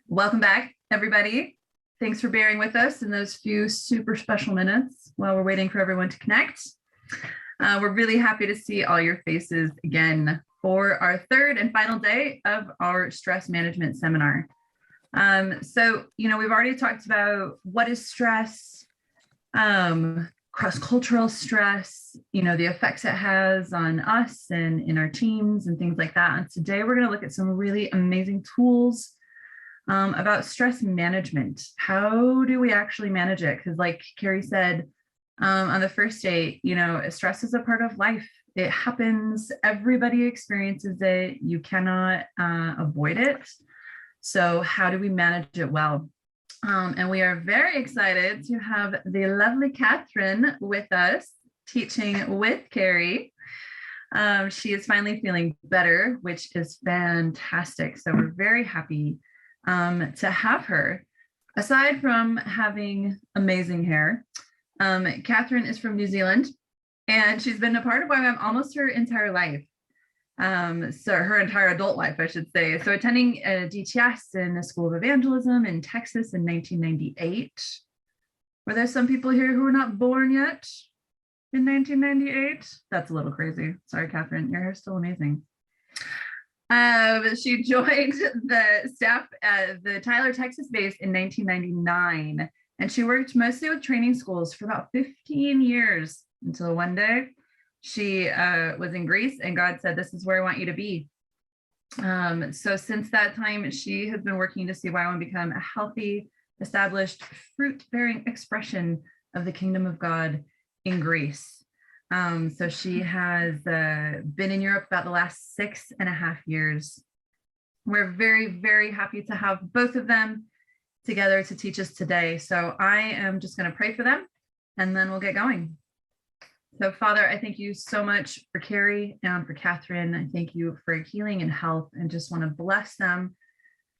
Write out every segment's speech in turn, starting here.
Welcome back, everybody. Thanks for bearing with us in those few super special minutes while we're waiting for everyone to connect. We're really happy to see all your faces again for our third and final day of our stress management seminar. We've already talked about what is stress, cross-cultural stress, the effects it has on us and in our teams and things like that. And today we're going to look at some really amazing tools about stress management. How do we actually manage it? Because like Carrie said on the first day, stress is a part of life. It happens. Everybody experiences it. You cannot avoid it. So how do we manage it well? And we are very excited to have the lovely Catherine with us teaching with Carrie. She is finally feeling better, which is fantastic. So we're very happy to have her. Aside from having amazing hair, Catherine is from New Zealand, and she's been a part of YWAM almost her entire life. So her entire adult life, I should say. So attending a DTS in the School of Evangelism in Texas in 1998. Were there some people here who were not born yet in 1998? That's a little crazy. Sorry, Catherine, your hair's still amazing. She joined the staff at the Tyler, Texas base in 1999, and she worked mostly with training schools for about 15 years until one day she was in Greece and God said, "This is where I want you to be." So since that time, she has been working to see YWAM become a healthy, established, fruit-bearing expression of the kingdom of God in Greece. So she has been in Europe about the last 6.5 years. We're very, very happy to have both of them together to teach us today. So I am just going to pray for them and then we'll get going. So Father, I thank you so much for Carrie and for Catherine. I thank you for healing and health and just want to bless them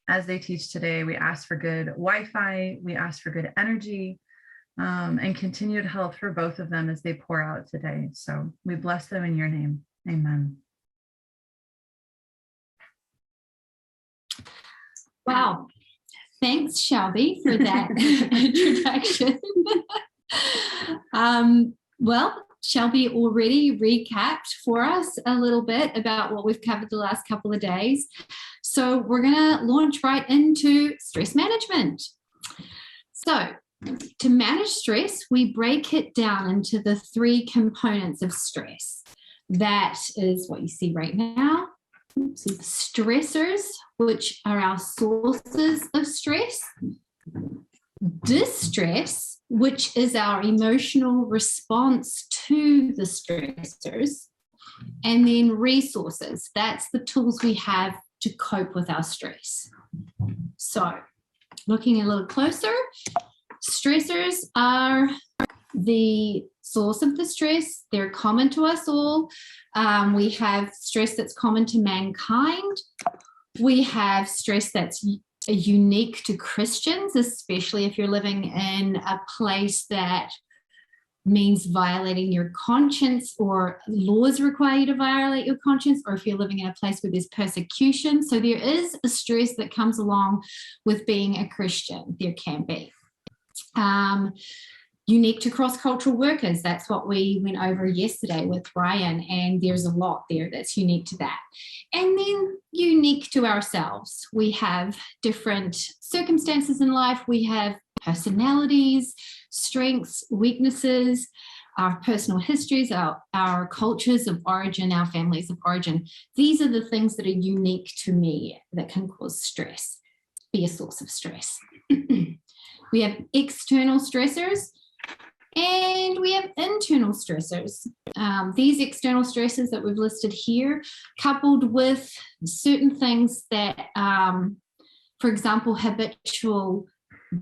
as they teach today. We ask for good Wi-Fi. We ask for good energy. And continued health for both of them as they pour out today. So we bless them in your name. Amen. Wow. Thanks, Shelby, for that introduction. Well, Shelby already recapped for us a little bit about what we've covered the last couple of days. So we're going to launch right into stress management. So to manage stress, we break it down into the three components of stress. That is what you see right now. Stressors, which are our sources of stress. Distress, which is our emotional response to the stressors. And then resources, that's the tools we have to cope with our stress. So looking a little closer, stressors are the source of the stress. They're common to us all. We have stress that's common to mankind. We have stress that's unique to Christians, especially if you're living in a place that means violating your conscience or laws require you to violate your conscience, or if you're living in a place where there's persecution. So there is a stress that comes along with being a Christian. There can be. Unique to cross-cultural workers, that's what we went over yesterday with Ryan, and there's a lot there that's unique to that. And then unique to ourselves, we have different circumstances in life, we have personalities, strengths, weaknesses, our personal histories, our cultures of origin, our families of origin. These are the things that are unique to me that can cause stress, be a source of stress. We have external stressors and we have internal stressors. These external stresses that we've listed here, coupled with certain things that, for example, habitual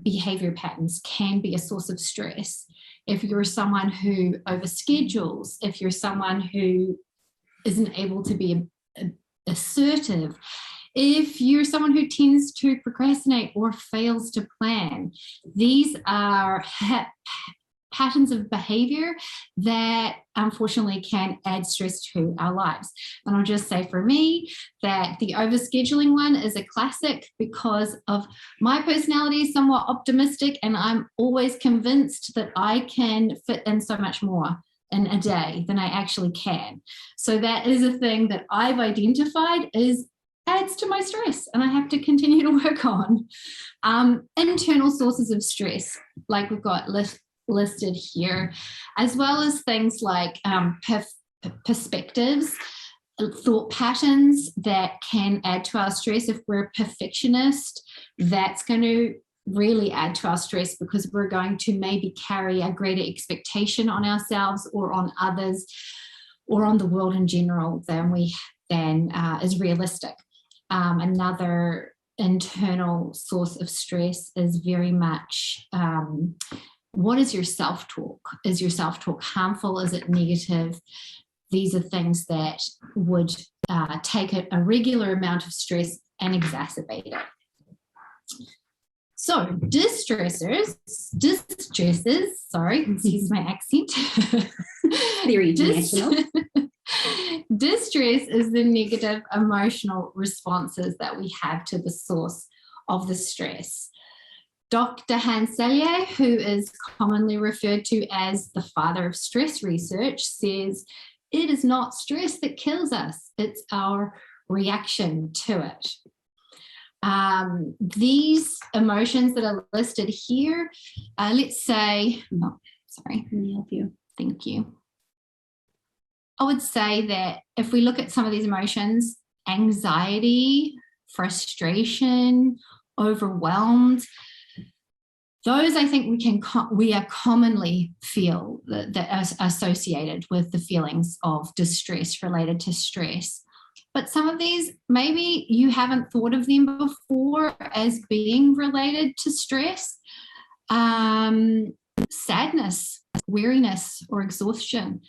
behavior patterns can be a source of stress. If you're someone who overschedules, if you're someone who isn't able to be assertive, if you're someone who tends to procrastinate or fails to plan, these are patterns of behavior that unfortunately can add stress to our lives. And I'll just say for me that the overscheduling one is a classic because of my personality is somewhat optimistic, and I'm always convinced that I can fit in so much more in a day than I actually can. So that is a thing that I've identified adds to my stress, and I have to continue to work on. Internal sources of stress, like we've got listed here, as well as things like perspectives, thought patterns that can add to our stress. If we're a perfectionist, that's going to really add to our stress because we're going to maybe carry a greater expectation on ourselves or on others or on the world in general than is realistic. Another internal source of stress is very much what is your self-talk? Is your self-talk harmful? Is it negative? These are things that would take a regular amount of stress and exacerbate it. So distressors, sorry, excuse my accent. Very international. Distress is the negative emotional responses that we have to the source of the stress. Dr. Hans Selye, who is commonly referred to as the father of stress research, says it is not stress that kills us, it's our reaction to it. These emotions that are listed here, let's say, sorry, Let me help you. Thank you. I would say that if we look at some of these emotions, anxiety, frustration, overwhelmed, those I think we are commonly feel that are associated with the feelings of distress related to stress. But some of these, maybe you haven't thought of them before as being related to stress. Sadness, weariness, or exhaustion,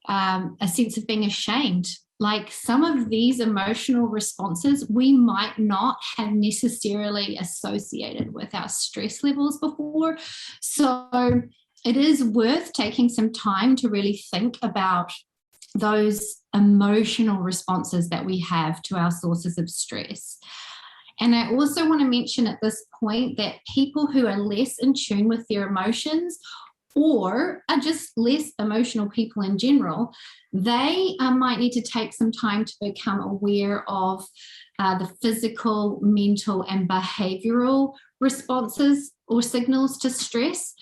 a sense of being ashamed. Like some of these emotional responses we might not have necessarily associated with our stress levels before. So it is worth taking some time to really think about those emotional responses that we have to our sources of stress. And I also want to mention at this point that people who are less in tune with their emotions or are just less emotional people in general, they might need to take some time to become aware of the physical, mental, and behavioral responses or signals to stress.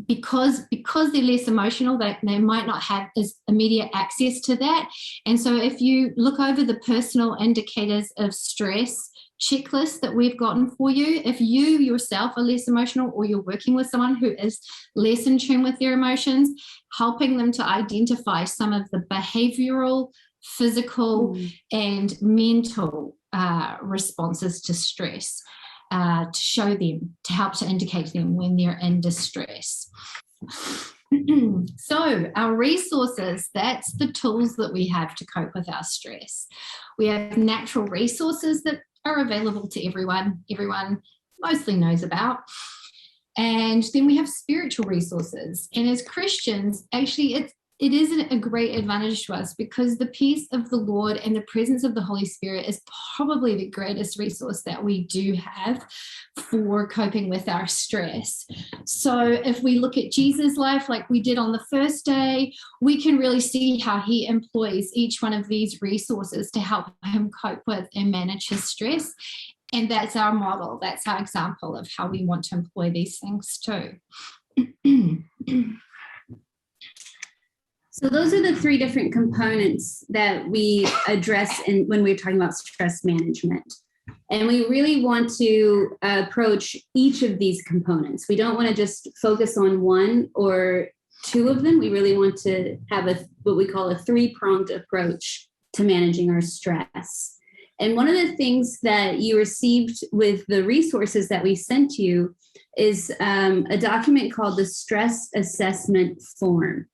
Because they're less emotional, they might not have as immediate access to that. And so if you look over the personal indicators of stress checklist that we've gotten for you, if you yourself are less emotional or you're working with someone who is less in tune with their emotions, helping them to identify some of the behavioral, physical, and mental responses to stress, to show them, to help to indicate them when they're in distress. So our resources, that's the tools that we have to cope with our stress. We have natural resources that are available to everyone mostly knows about. And then we have spiritual resources. And as Christians, actually it is a great advantage to us because the peace of the Lord and the presence of the Holy Spirit is probably the greatest resource that we do have for coping with our stress. So if we look at Jesus' life like we did on the first day, we can really see how he employs each one of these resources to help him cope with and manage his stress. And that's our model. That's our example of how we want to employ these things too. So those are the three different components that we address when we're talking about stress management. And we really want to approach each of these components. We don't want to just focus on one or two of them. We really want to have what we call a three-pronged approach to managing our stress. And one of the things that you received with the resources that we sent you is a document called the Stress Assessment Form.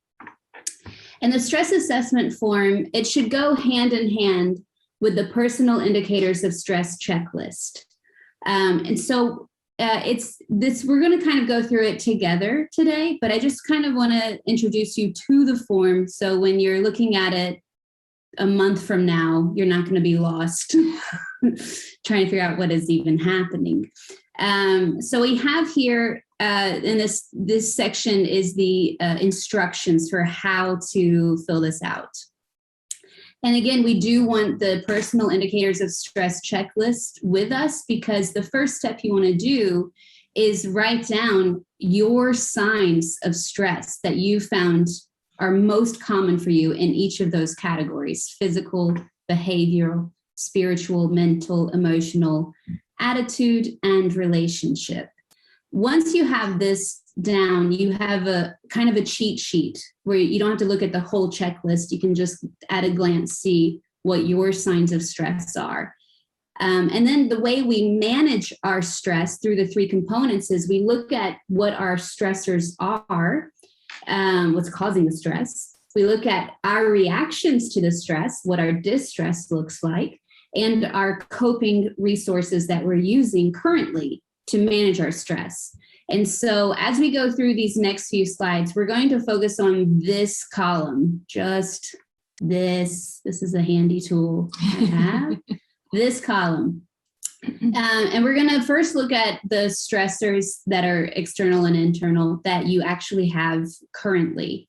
And the stress assessment form, it should go hand in hand with the personal indicators of stress checklist. And so we're going to kind of go through it together today, but I just kind of want to introduce you to the form. So when you're looking at it a month from now, you're not going to be lost trying to figure out what is even happening. So we have here in this section is the instructions for how to fill this out. And again, we do want the personal indicators of stress checklist with us, because the first step you want to do is write down your signs of stress that you found are most common for you in each of those categories: physical, behavioral, spiritual, mental, emotional, attitude, and relationship. Once you have this down, you have a kind of a cheat sheet where you don't have to look at the whole checklist. You can just at a glance see what your signs of stress are. And then the way we manage our stress through the 3 components is we look at what our stressors are, what's causing the stress. We look at our reactions to the stress, what our distress looks like, and our coping resources that we're using currently to manage our stress. And so as we go through these next few slides, we're going to focus on this column, just this. This is a handy tool I have. This column. And we're going to first look at the stressors that are external and internal that you actually have currently.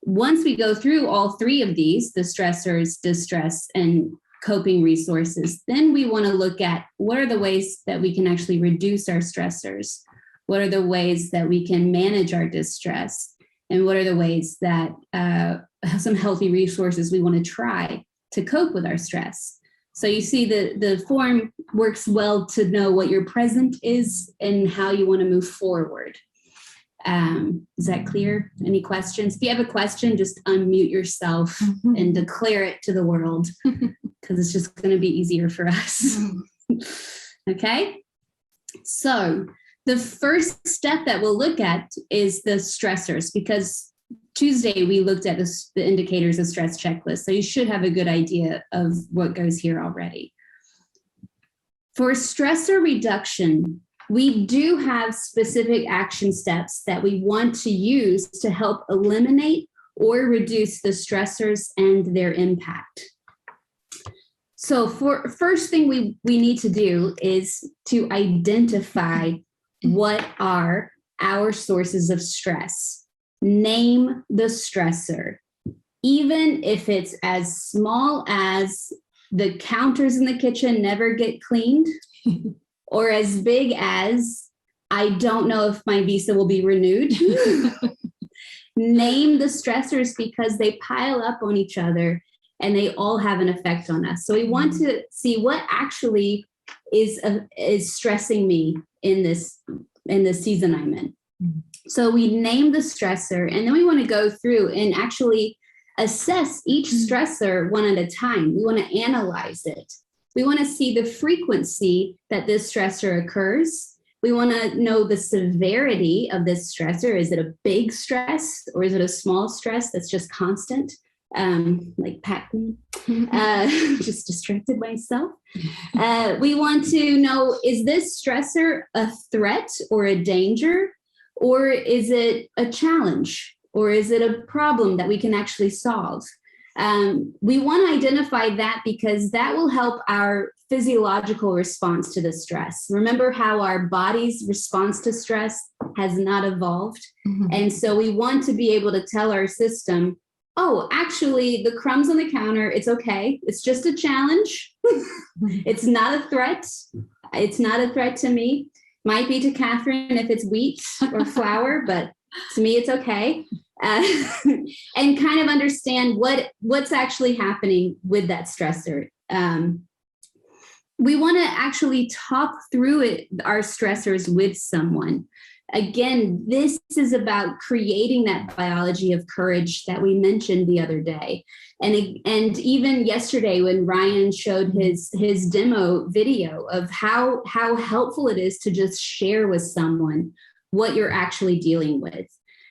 Once we go through all 3 of these, the stressors, distress, and coping resources, then we want to look at what are the ways that we can actually reduce our stressors. What are the ways that we can manage our distress? And what are the ways that some healthy resources we want to try to cope with our stress? So you see the form works well to know what your present is and how you want to move forward. Is that clear? Any questions? If you have a question, just unmute yourself and declare it to the world, because it's just going to be easier for us. Okay? So the first step that we'll look at is the stressors, because Tuesday we looked at the indicators of stress checklist. So you should have a good idea of what goes here already. For stressor reduction, we do have specific action steps that we want to use to help eliminate or reduce the stressors and their impact. So for first thing we need to do is to identify what are our sources of stress. Name the stressor, even if it's as small as the counters in the kitchen never get cleaned, or as big as I don't know if my visa will be renewed. Name the stressors, because they pile up on each other and they all have an effect on us. So we want to see what actually is stressing me in this season I'm in. So we name the stressor, and then we want to go through and actually assess each stressor one at a time. We want to analyze it. We want to see the frequency that this stressor occurs. We want to know the severity of this stressor. Is it a big stress, or is it a small stress that's just constant? Like Pac-Man, just distracted myself. We want to know, is this stressor a threat or a danger, or is it a challenge, or is it a problem that we can actually solve? We want to identify that, because that will help our physiological response to the stress. Remember how our body's response to stress has not evolved. And so we want to be able to tell our system, oh, actually, the crumbs on the counter, it's okay. It's just a challenge. It's not a threat. It's not a threat to me. Might be to Catherine if it's wheat or flour, but to me, it's okay. And kind of understand what's actually happening with that stressor. We want to actually talk through our stressors with someone. Again, this is about creating that biology of courage that we mentioned the other day. And even yesterday when Ryan showed his demo video of how helpful it is to just share with someone what you're actually dealing with.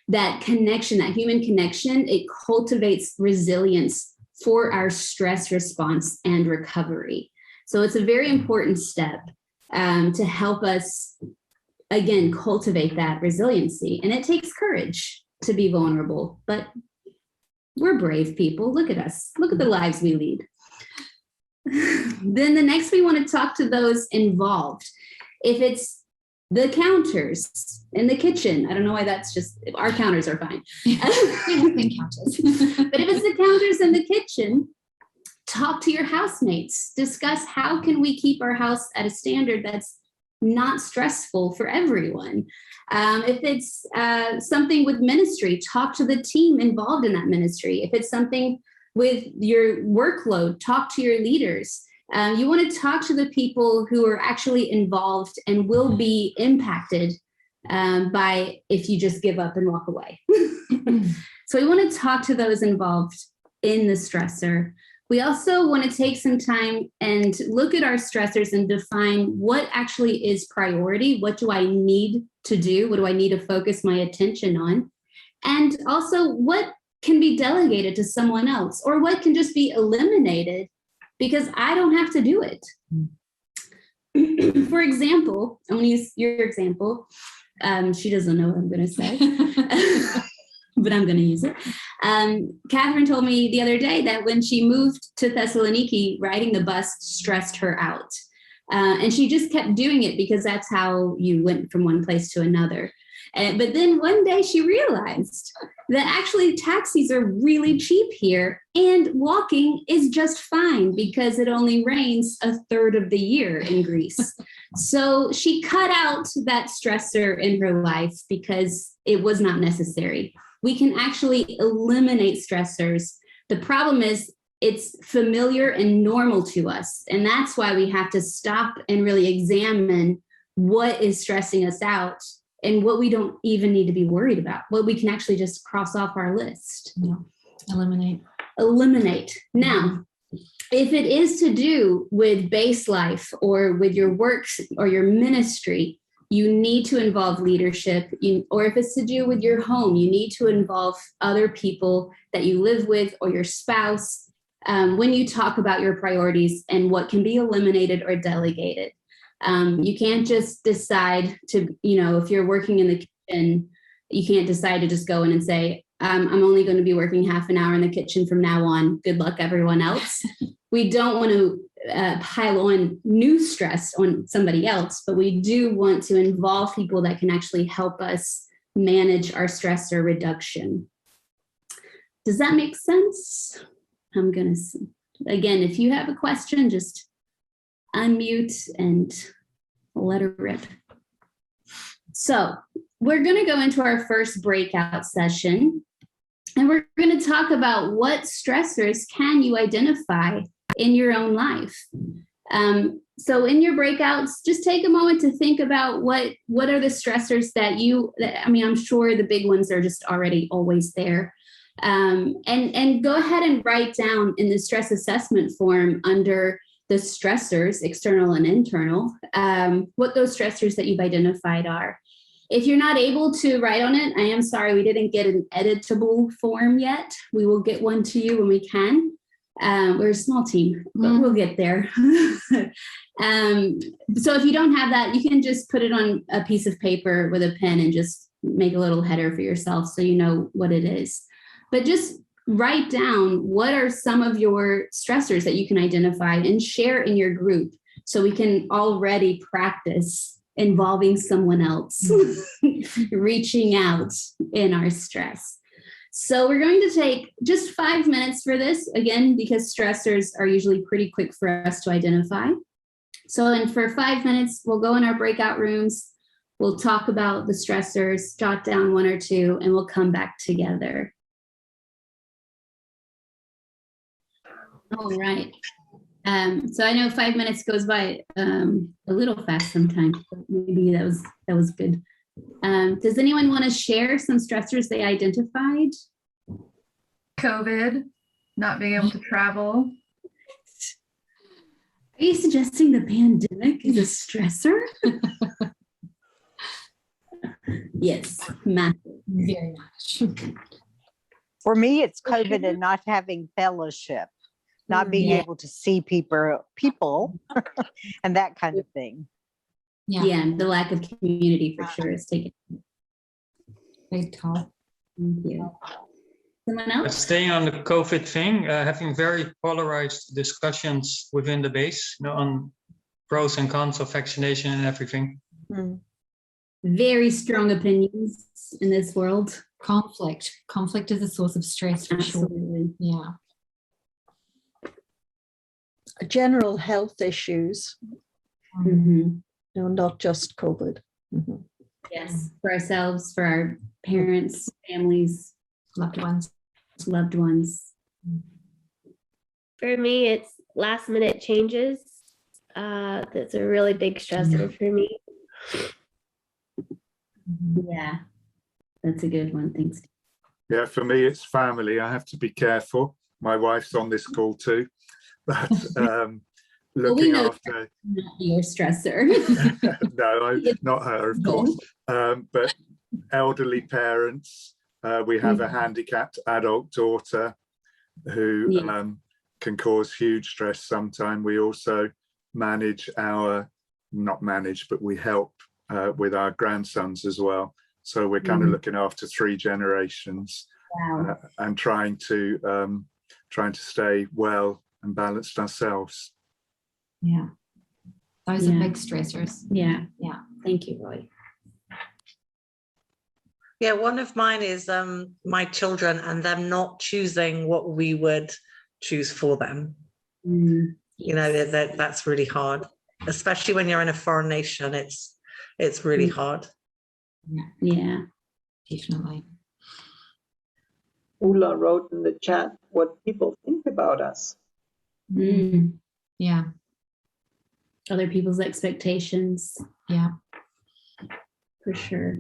That connection, that human connection, it cultivates resilience for our stress response and recovery. So it's a very important step. to help us, again, cultivate that resiliency. And it takes courage to be vulnerable, but we're brave people. Look at us. Look at the lives we lead. Then the next, we want to talk to those involved. If it's the counters in the kitchen, I don't know why that's just, our counters are fine. We have been counters. But if it's the counters in the kitchen, talk to your housemates. Discuss how can we keep our house at a standard that's not stressful for everyone. If it's something with ministry, talk to the team involved in that ministry. If it's something with your workload, talk to your leaders. You want to talk to the people who are actually involved and will be impacted by if you just give up and walk away. So we want to talk to those involved in the stressor. We also want to take some time and look at our stressors and define what actually is priority. What do I need to do? What do I need to focus my attention on? And also, what can be delegated to someone else, or what can just be eliminated because I don't have to do it. For example, I'm going to use your example. She doesn't know what I'm going to say, but I'm going to use it. Catherine told me the other day that when she moved to Thessaloniki, riding the bus stressed her out. And she just kept doing it because that's how you went from one place to another. But then one day she realized that actually taxis are really cheap here and walking is just fine because it only rains a third of the year in Greece. So she cut out that stressor in her life because it was not necessary. We can actually eliminate stressors. The problem is it's familiar and normal to us. And that's why we have to stop and really examine what is stressing us out and what we don't even need to be worried about, what we can actually just cross off our list. Yeah. Eliminate. Now, if it is to do with base life or with your work or your ministry, you need to involve leadership, or if it's to do with your home, you need to involve other people that you live with or your spouse when you talk about your priorities and what can be eliminated or delegated. You can't just decide to, if you're working in the kitchen, you can't decide to just go in and say, I'm only going to be working half an hour in the kitchen from now on. Good luck, everyone else. We don't want to pile on new stress on somebody else, but we do want to involve people that can actually help us manage our stressor reduction. Does that make sense? I'm going to, again, if you have a question, just unmute and let her rip. So we're going to go into our first breakout session, and we're going to talk about what stressors can you identify in your own life. So in your breakouts, just take a moment to think about what are the stressors that I'm sure the big ones are just already always there. And go ahead and write down in the stress assessment form under the stressors, external and internal, what those stressors that you've identified are. If you're not able to write on it, I am sorry, we didn't get an editable form yet. We will get one to you when we can. We're a small team, but we'll get there. So if you don't have that, you can just put it on a piece of paper with a pen and just make a little header for yourself so you know what it is. But just write down what are some of your stressors that you can identify and share in your group so we can already practice involving someone else, reaching out in our stress. So we're going to take just 5 minutes for this, again, because stressors are usually pretty quick for us to identify. So and for 5 minutes, we'll go in our breakout rooms, we'll talk about the stressors, jot down one or two, and we'll come back together. All right. So I know 5 minutes goes by a little fast sometimes, but maybe that was good. Does anyone want to share some stressors they identified? COVID, not being able to travel. Are you suggesting the pandemic is a stressor? Yes, massive. Very much. For me, it's COVID and not having fellowship, not being able to see people and that kind of thing. Yeah, the lack of community for sure is taken. Big toll. Thank you. Someone else? Staying on the COVID thing, having very polarized discussions within the base, on pros and cons of vaccination and everything. Very strong opinions in this world. Conflict is a source of stress for Absolutely. sure. Yeah. General health issues, Mm-hmm. not just COVID. Yes, for ourselves, for our parents, families, Loved ones. loved ones. For me, it's last minute changes. That's a really big stressor for me. Yeah, that's a good one. Thanks. Yeah, for me, it's family. I have to be careful. My wife's on this call too, but looking after. Not your stressor. No, not her, of course. But elderly parents. We have a handicapped adult daughter who can cause huge stress sometimes. We also but we help with our grandsons as well. So we're kind of looking after 3 generations. Wow. And trying to stay well and balanced ourselves. Yeah. Those are big stressors. Yeah. Yeah. Thank you, Roy. Yeah, one of mine is my children and them not choosing what we would choose for them. That's really hard, especially when you're in a foreign nation. It's really hard. Yeah, Definitely. Ula wrote in the chat what people think about us. Yeah. Other people's expectations. Yeah. For sure.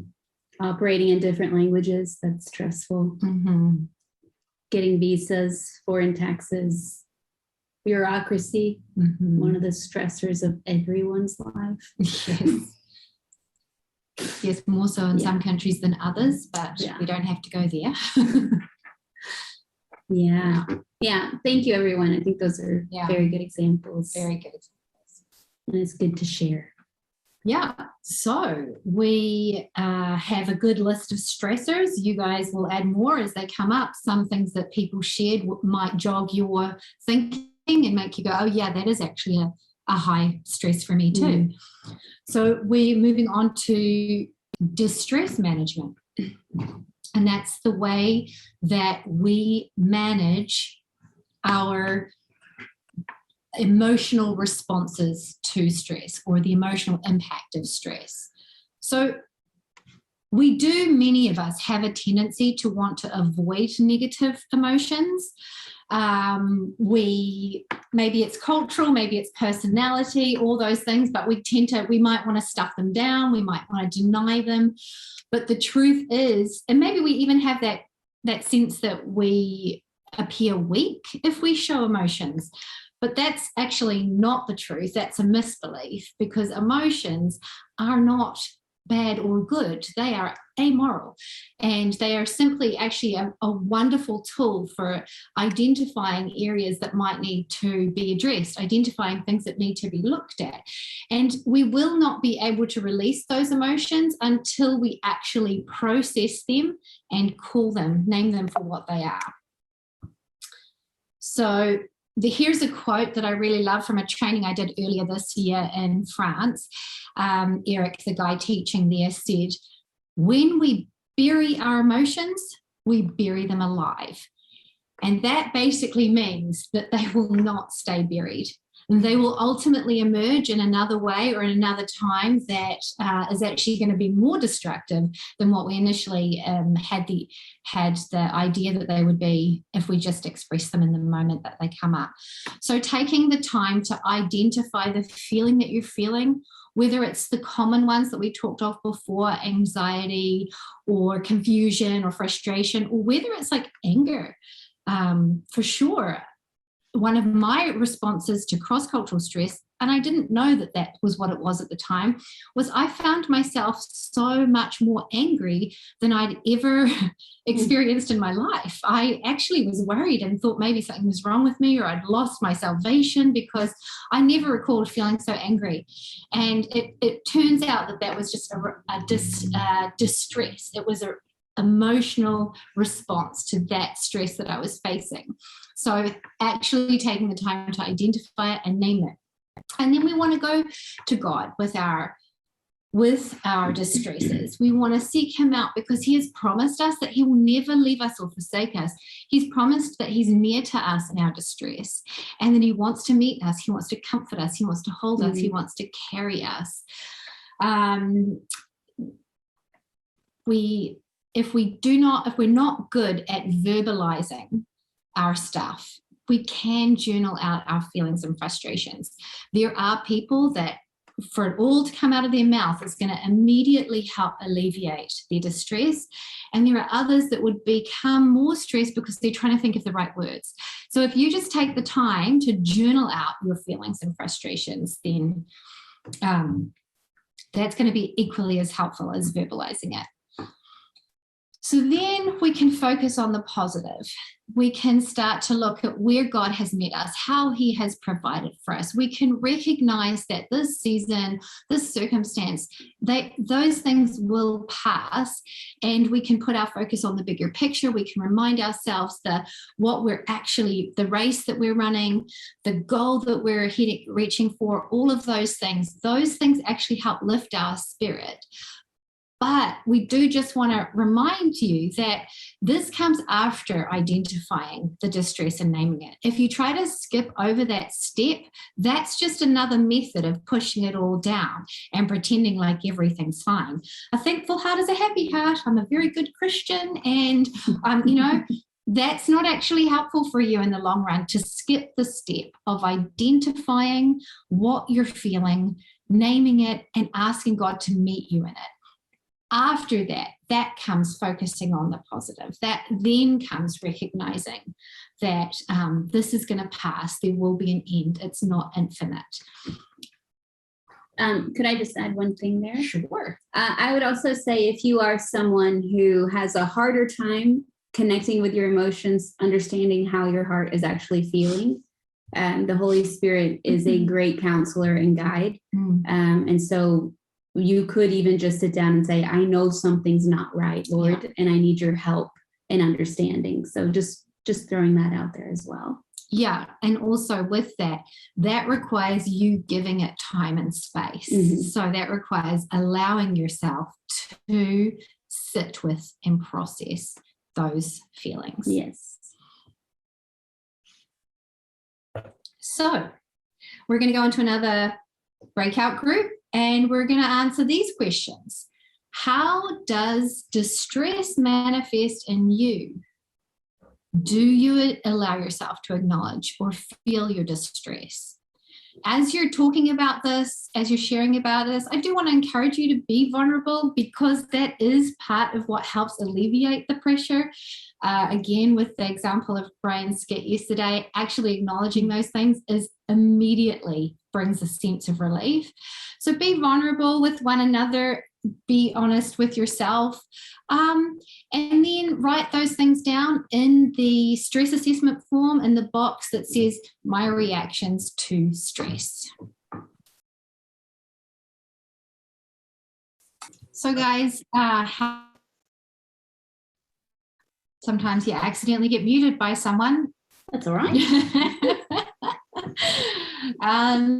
Operating in different languages, that's stressful. Getting visas, foreign taxes, bureaucracy, one of the stressors of everyone's life. Yes. Yes, more so in some countries than others, but we don't have to go there. Yeah. Thank you, everyone. I think those are very good examples. Very good examples. And it's good to share. Yeah, so we have a good list of stressors. You guys will add more as they come up. Some things that people shared might jog your thinking and make you go, oh yeah, that is actually a high stress for me too. So we're moving on to distress management. And that's the way that we manage our emotional responses to stress or the emotional impact of stress. So many of us have a tendency to want to avoid negative emotions. Maybe it's cultural, maybe it's personality, all those things, but we might want to stuff them down, we might want to deny them. But the truth is, and maybe we even have that sense that we appear weak if we show emotions. But that's actually not the truth. That's a misbelief, because emotions are not bad or good. They are amoral, and they are simply actually a wonderful tool for identifying areas that might need to be addressed, identifying things that need to be looked at. And we will not be able to release those emotions until we actually process them and name them for what they are. So here's a quote that I really love from a training I did earlier this year in France. Eric, the guy teaching there, said, when we bury our emotions, we bury them alive. And that basically means that they will not stay buried. And they will ultimately emerge in another way or in another time that is actually going to be more destructive than what we initially had the idea that they would be if we just express them in the moment that they come up. So taking the time to identify the feeling that you're feeling, whether it's the common ones that we talked of before, anxiety or confusion or frustration, or whether it's like anger, for sure. One of my responses to cross-cultural stress and I didn't know that that was what it was at the time, was I found myself so much more angry than I'd ever experienced in my life. I actually was worried and thought maybe something was wrong with me, or I'd lost my salvation, because I never recalled feeling so angry. And it turns out that that was just a distress. It was an emotional response to that stress that I was facing. So actually taking the time to identify it and name it. And then we want to go to God with our distresses. We want to seek him out, because he has promised us that he will never leave us or forsake us. He's promised that he's near to us in our distress, and that he wants to meet us. He wants to comfort us. He wants to hold us. He wants to carry us. If we're not good at verbalizing our stuff, we can journal out our feelings and frustrations. There are people that, for it all to come out of their mouth, is going to immediately help alleviate their distress. And there are others that would become more stressed because they're trying to think of the right words. So if you just take the time to journal out your feelings and frustrations, then that's going to be equally as helpful as verbalizing it. So then we can focus on the positive. We can start to look at where God has met us, how he has provided for us. We can recognize that this season, this circumstance, those things will pass, and we can put our focus on the bigger picture. We can remind ourselves the race that we're running, the goal that we're reaching for, all of those things actually help lift our spirit. But we do just want to remind you that this comes after identifying the distress and naming it. If you try to skip over that step, that's just another method of pushing it all down and pretending like everything's fine. A thankful heart is a happy heart. I'm a very good Christian. And, that's not actually helpful for you in the long run, to skip the step of identifying what you're feeling, naming it, and asking God to meet you in it. After that comes focusing on the positive. That then comes recognizing that this is going to pass. There will be an end. It's not infinite. Could I just add one thing there? Sure. I would also say, if you are someone who has a harder time connecting with your emotions, understanding how your heart is actually feeling, the Holy Spirit is a great counselor and guide. And so you could even just sit down and say, I know something's not right, Lord, and I need your help and understanding. So just throwing that out there as well. Yeah. And also with that requires you giving it time and space. So that requires allowing yourself to sit with and process those feelings. Yes. So we're going to go into another breakout group, and we're going to answer these questions. How does distress manifest in you? Do you allow yourself to acknowledge or feel your distress? As you're talking about this, as you're sharing about this, I do want to encourage you to be vulnerable, because that is part of what helps alleviate the pressure. Again, with the example of Brian's skit yesterday, actually acknowledging those things immediately brings a sense of relief. So be vulnerable with one another, be honest with yourself, and then write those things down in the stress assessment form in the box that says my reactions to stress. So guys, sometimes you accidentally get muted by someone. That's all right.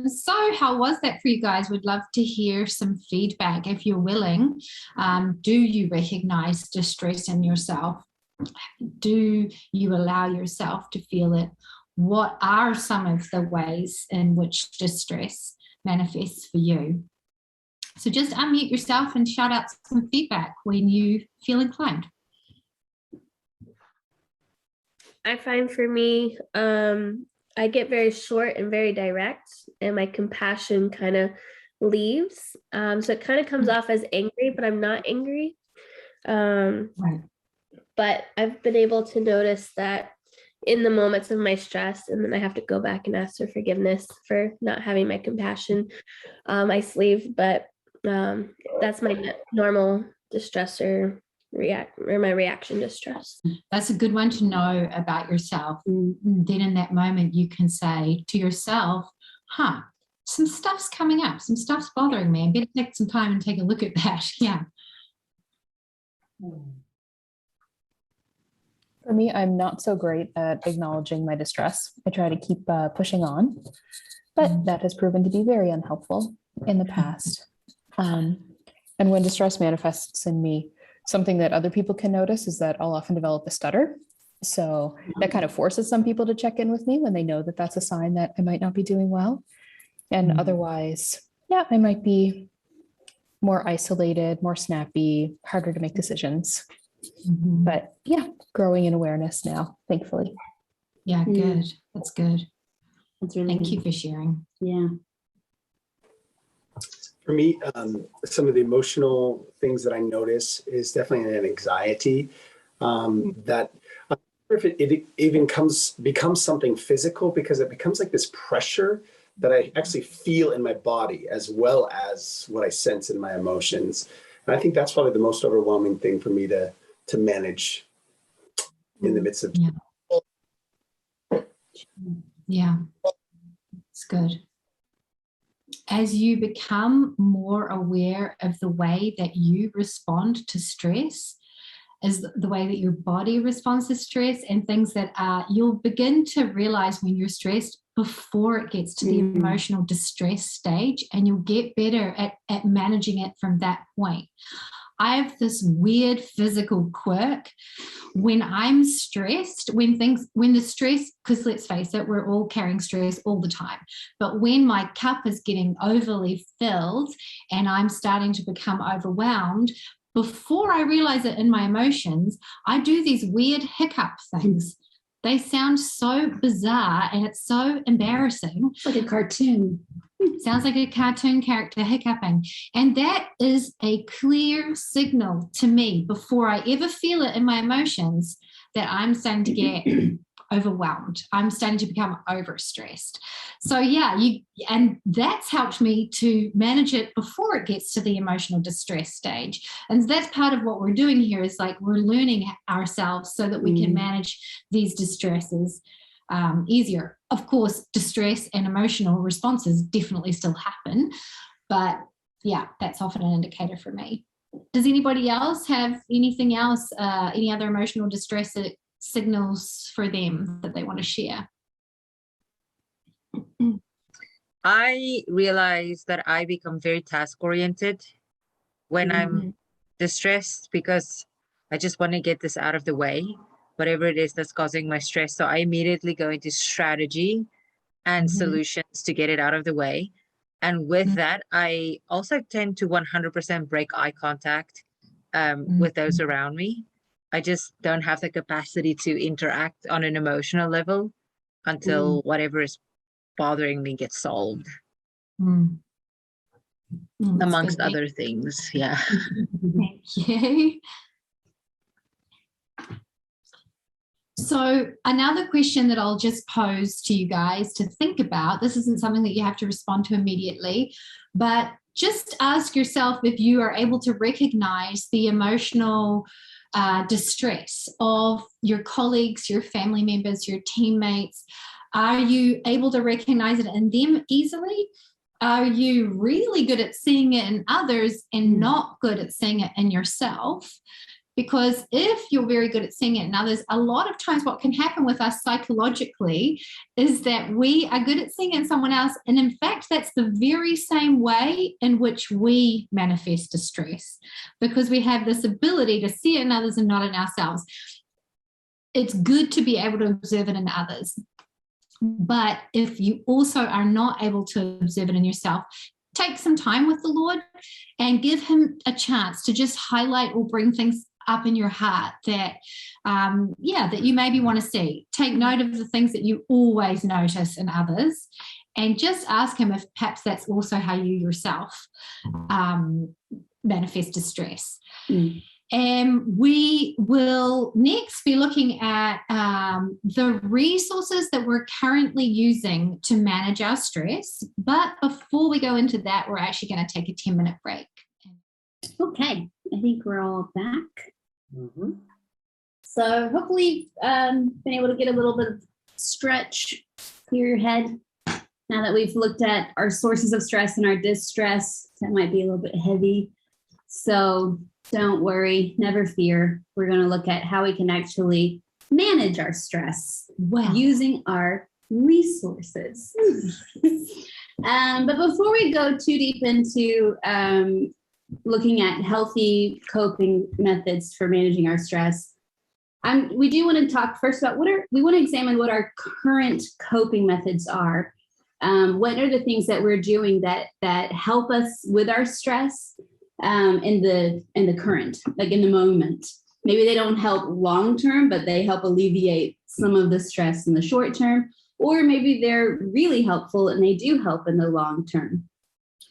So how was that for you guys? We'd love to hear some feedback if you're willing. Do you recognize distress in yourself? Do you allow yourself to feel it? What are some of the ways in which distress manifests for you? So just unmute yourself and shout out some feedback when you feel inclined. I find for me, I get very short and very direct, and my compassion kind of leaves. So it kind of comes off as angry, but I'm not angry. Right. But I've been able to notice that in the moments of my stress, and then I have to go back and ask for forgiveness for not having my compassion my sleeve. But that's my normal distressor my reaction to stress. That's a good one to know about yourself. Then in that moment, you can say to yourself, some stuff's coming up, some stuff's bothering me. I better take some time and take a look at that. Yeah. For me, I'm not so great at acknowledging my distress. I try to keep pushing on, but that has proven to be very unhelpful in the past. And when distress manifests in me, something that other people can notice is that I'll often develop a stutter. So that kind of forces some people to check in with me when they know that that's a sign that I might not be doing well. And otherwise, I might be more isolated, more snappy, harder to make decisions. But growing in awareness now, thankfully. Yeah, good. That's good. That's really Thank good. you for sharing. Yeah. For me, some of the emotional things that I notice is definitely an anxiety that I wonder if it even becomes something physical, because it becomes like this pressure that I actually feel in my body as well as what I sense in my emotions. And I think that's probably the most overwhelming thing for me to manage in the midst of. Yeah, it's good. As you become more aware of the way that you respond to stress, as the way that your body responds to stress and things that you'll begin to realize when you're stressed before it gets to the emotional distress stage, and you'll get better at managing it from that point. I have this weird physical quirk when I'm stressed, when the stress, because let's face it, we're all carrying stress all the time. But when my cup is getting overly filled and I'm starting to become overwhelmed, before I realize it in my emotions, I do these weird hiccup things. They sound so bizarre and it's so embarrassing. It's like a cartoon. Sounds like a cartoon character hiccuping. And that is a clear signal to me before I ever feel it in my emotions that I'm starting to get overwhelmed. I'm starting to become overstressed. So and that's helped me to manage it before it gets to the emotional distress stage. And that's part of what we're doing here, is like we're learning ourselves so that we can manage these distresses easier. Of course, distress and emotional responses definitely still happen, but that's often an indicator for me. Does anybody else have anything else, any other emotional distress signals for them that they want to share? I realize that I become very task oriented when I'm distressed, because I just want to get this out of the way, whatever it is that's causing my stress. So I immediately go into strategy and solutions to get it out of the way. And with that, I also tend to 100% break eye contact with those around me. I just don't have the capacity to interact on an emotional level until whatever is bothering me gets solved. Amongst other things. Yeah. Thank you. So another question that I'll just pose to you guys to think about, this isn't something that you have to respond to immediately, but just ask yourself if you are able to recognize the emotional distress of your colleagues, your family members, your teammates. Are you able to recognize it in them easily? Are you really good at seeing it in others and not good at seeing it in yourself? Because if you're very good at seeing it in others, a lot of times what can happen with us psychologically is that we are good at seeing it in someone else. And in fact, that's the very same way in which we manifest distress, because we have this ability to see it in others and not in ourselves. It's good to be able to observe it in others. But if you also are not able to observe it in yourself, take some time with the Lord and give him a chance to just highlight or bring things up in your heart that that you maybe want to see. Take note of the things that you always notice in others, and just ask him if perhaps that's also how you yourself manifest distress. We will next be looking at the resources that we're currently using to manage our stress. But before we go into that, we're actually going to take a 10-minute break. Okay, I think we're all back. Mm-hmm. So hopefully been able to get a little bit of stretch, clear your head. Now that we've looked at our sources of stress and our distress, that might be a little bit heavy. So don't worry, never fear. We're going to look at how we can actually manage our stress using our resources. But before we go too deep into looking at healthy coping methods for managing our stress, we do want to talk first about we want to examine what our current coping methods are. What are the things that we're doing that help us with our stress in the current, like in the moment? Maybe they don't help long term, but they help alleviate some of the stress in the short term, or maybe they're really helpful and they do help in the long term.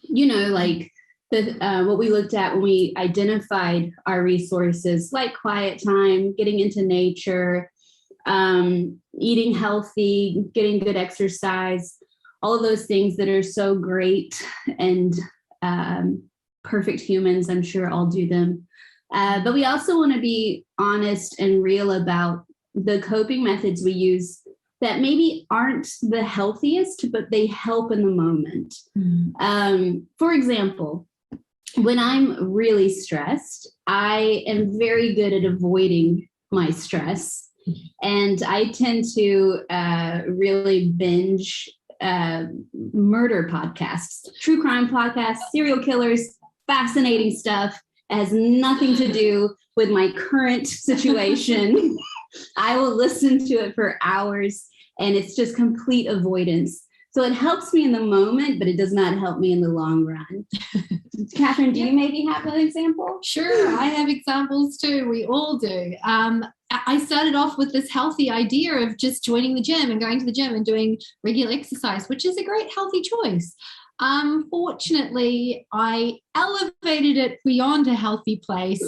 You know, like what we looked at when we identified our resources, like quiet time, getting into nature, eating healthy, getting good exercise, all of those things that are so great and perfect humans, I'm sure, all do them. But we also want to be honest and real about the coping methods we use that maybe aren't the healthiest, but they help in the moment. For example, when I'm really stressed, I am very good at avoiding my stress. And I tend to really binge murder podcasts, true crime podcasts, serial killers, fascinating stuff. It has nothing to do with my current situation. I will listen to it for hours and it's just complete avoidance. So it helps me in the moment, but it does not help me in the long run. Catherine, do you maybe have an example? Sure, I have examples too. We all do. I started off with this healthy idea of just joining the gym and going to the gym and doing regular exercise, which is a great healthy choice. Unfortunately, I elevated it beyond a healthy place.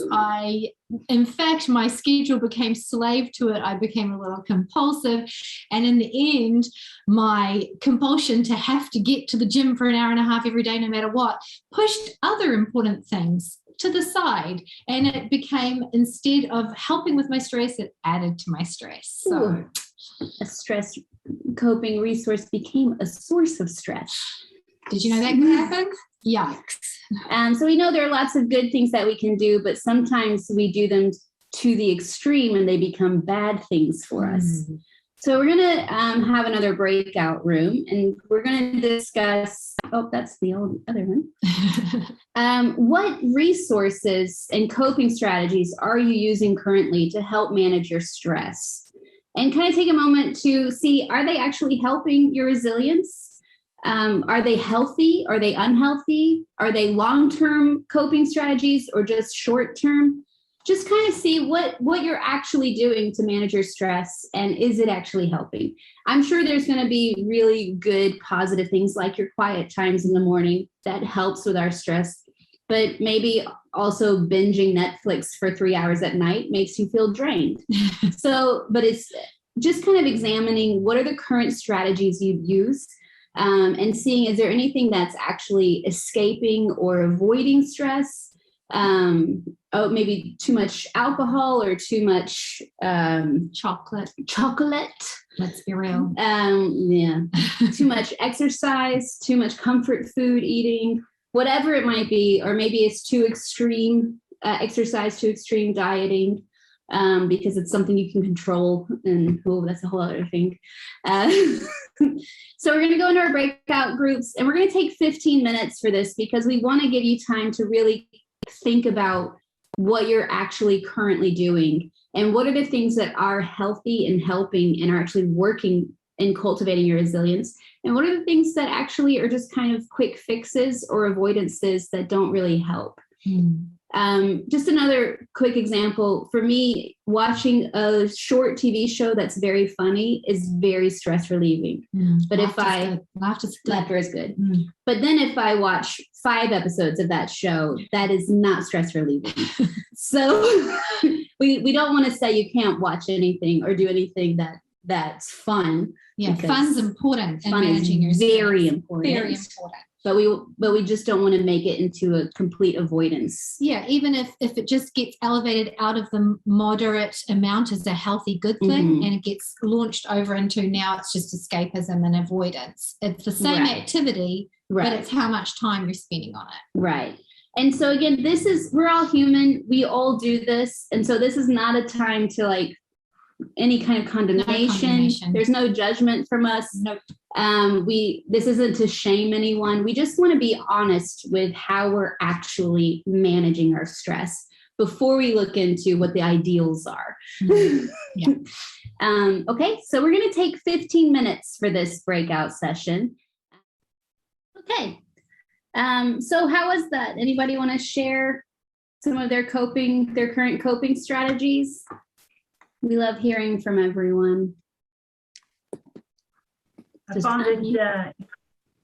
In fact, my schedule became slave to it. I became a little compulsive. And in the end, my compulsion to have to get to the gym for an hour and a half every day, no matter what, pushed other important things to the side. And it became, instead of helping with my stress, it added to my stress. So a stress coping resource became a source of stress. Did you know that could happen? Yikes. So we know there are lots of good things that we can do, but sometimes we do them to the extreme and they become bad things for us. So we're going to have another breakout room and we're going to discuss, that's the other one. What resources and coping strategies are you using currently to help manage your stress? And kind of take a moment to see, are they actually helping your resilience? Are they healthy? Are they unhealthy? Are they long-term coping strategies or just short-term? Just kind of see what you're actually doing to manage your stress and is it actually helping? I'm sure there's going to be really good positive things like your quiet times in the morning that helps with our stress, but maybe also binging Netflix for 3 hours at night makes you feel drained. But it's just kind of examining what are the current strategies you've used. And seeing, is there anything that's actually escaping or avoiding stress? Maybe too much alcohol or too much chocolate. Let's be real. Too much exercise, too much comfort food eating, whatever it might be, or maybe it's too extreme exercise, too extreme dieting. Because it's something you can control, and that's a whole other thing. So we're going to go into our breakout groups, and we're going to take 15 minutes for this because we want to give you time to really think about what you're actually currently doing and what are the things that are healthy and helping and are actually working in cultivating your resilience, and what are the things that actually are just kind of quick fixes or avoidances that don't really help. Just another quick example for me, watching a short TV show that's very funny is very stress relieving. But if laughter is good. But then if I watch 5 episodes of that show, that is not stress relieving. So we don't want to say you can't watch anything or do anything that's fun. Yeah, fun's important. Fun is very important. Very important. But we just don't want to make it into a complete avoidance. Yeah, even if it just gets elevated out of the moderate amount as a healthy good thing, and it gets launched over into now it's just escapism and avoidance. It's the same activity, but it's how much time you're spending on it. Right. And so again, we're all human. We all do this. And so this is not a time to like any kind of condemnation. There's no judgment from us. Nope. This isn't to shame anyone. We just want to be honest with how we're actually managing our stress before we look into what the ideals are. Yeah. Okay, so we're going to take 15 minutes for this breakout session. Okay. So how was that? Anybody want to share some of their current coping strategies? We love hearing from everyone. I found it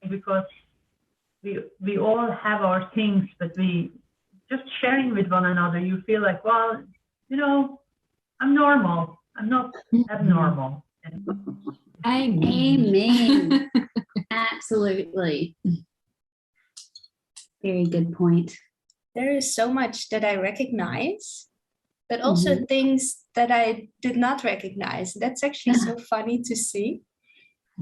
because we all have our things, but we just sharing with one another, you feel like, well, you know, I'm normal. I'm not abnormal. Amen. Absolutely. Very good point. There is so much that I recognize, but also things that I did not recognize. That's actually so funny to see.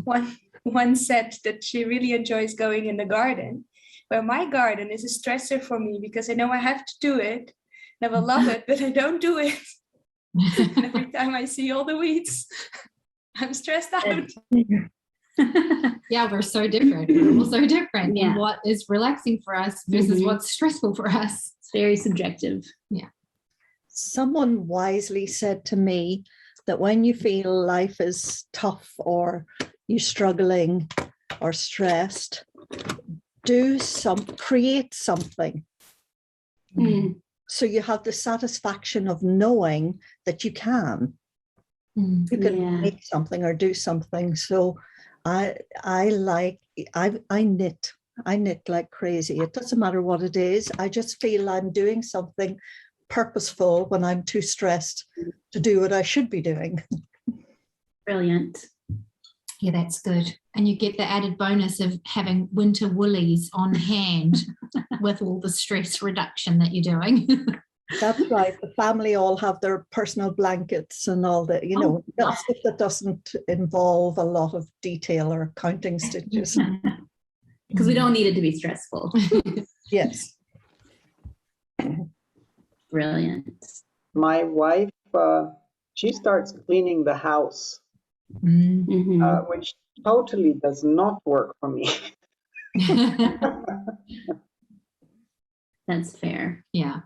One said that she really enjoys going in the garden, where my garden is a stressor for me because I know I have to do it and I will love it, but I don't do it. And every time I see all the weeds, I'm stressed out. Yeah, we're so different. We're all so different. Yeah. And what is relaxing for us versus what's stressful for us. It's very subjective. Yeah. Someone wisely said to me that when you feel life is tough or you're struggling or stressed, create something. So you have the satisfaction of knowing that you can. You can make something or do something. So I knit. I knit like crazy. It doesn't matter what it is. I just feel I'm doing something purposeful when I'm too stressed to do what I should be doing. Brilliant. Yeah, that's good. And you get the added bonus of having winter woolies on hand with all the stress reduction that you're doing. That's right. The family all have their personal blankets and all that, stuff that doesn't involve a lot of detail or counting stitches. Because we don't need it to be stressful. Yes. Brilliant. My wife, she starts cleaning the house, which totally does not work for me. That's fair. Yeah.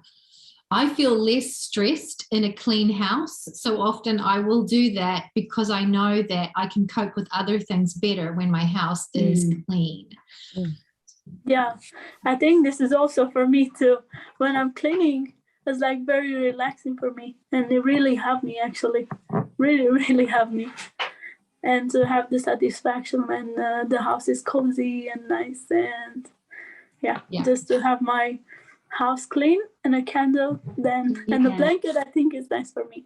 I feel less stressed in a clean house. So often I will do that because I know that I can cope with other things better when my house is clean. Yeah, I think this is also for me too. When I'm cleaning, it's like very relaxing for me. And it really helped me actually. Really, really helped me. And to have the satisfaction when the house is cozy and nice. And just to have my house clean and a candle and the blanket, I think is nice for me.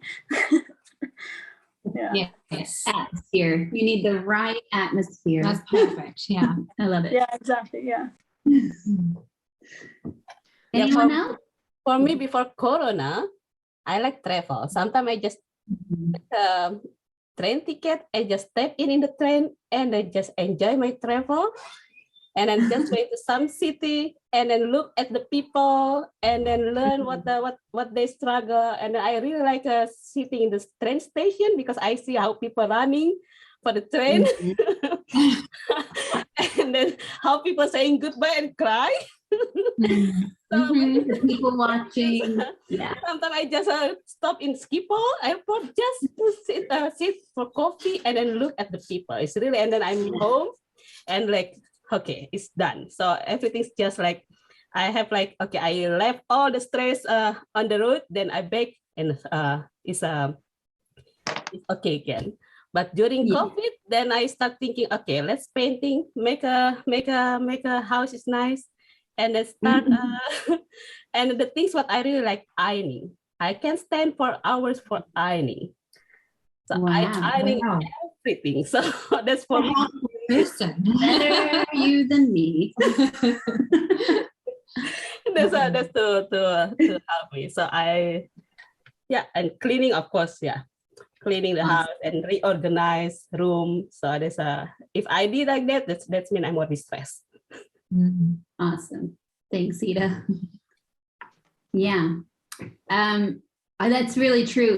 Yes. Atmosphere. You need the right atmosphere. That's perfect. Yeah. I love it. Yeah, exactly. Yeah. Anyone else? For me, before Corona, I like travel. Sometimes I just train ticket, I just step in the train and I just enjoy my travel. And then just went to some city and then look at the people and then learn what they struggle. And I really like sitting in the train station because I see how people running for the train. And then how people saying goodbye and cry. So people watching. Sometimes I just stop in Schiphol airport just to sit for coffee and then look at the people. It's really, and then I'm home and like, okay, it's done. So everything's just like I have like, okay, I left all the stress on the road, then I bake and it's okay again. But during COVID, then I start thinking, okay, let's painting, make a house is nice, and then start. And the things what I really like ironing. I can stand for hours for ironing. So I ironing everything. So that's for me. Person. Better you than me. That's to help me. So and cleaning, of course, cleaning the house and reorganize room. So there's if I did like that, that's mean I'm more distressed. Awesome. Thanks, Ida. Yeah. That's really true.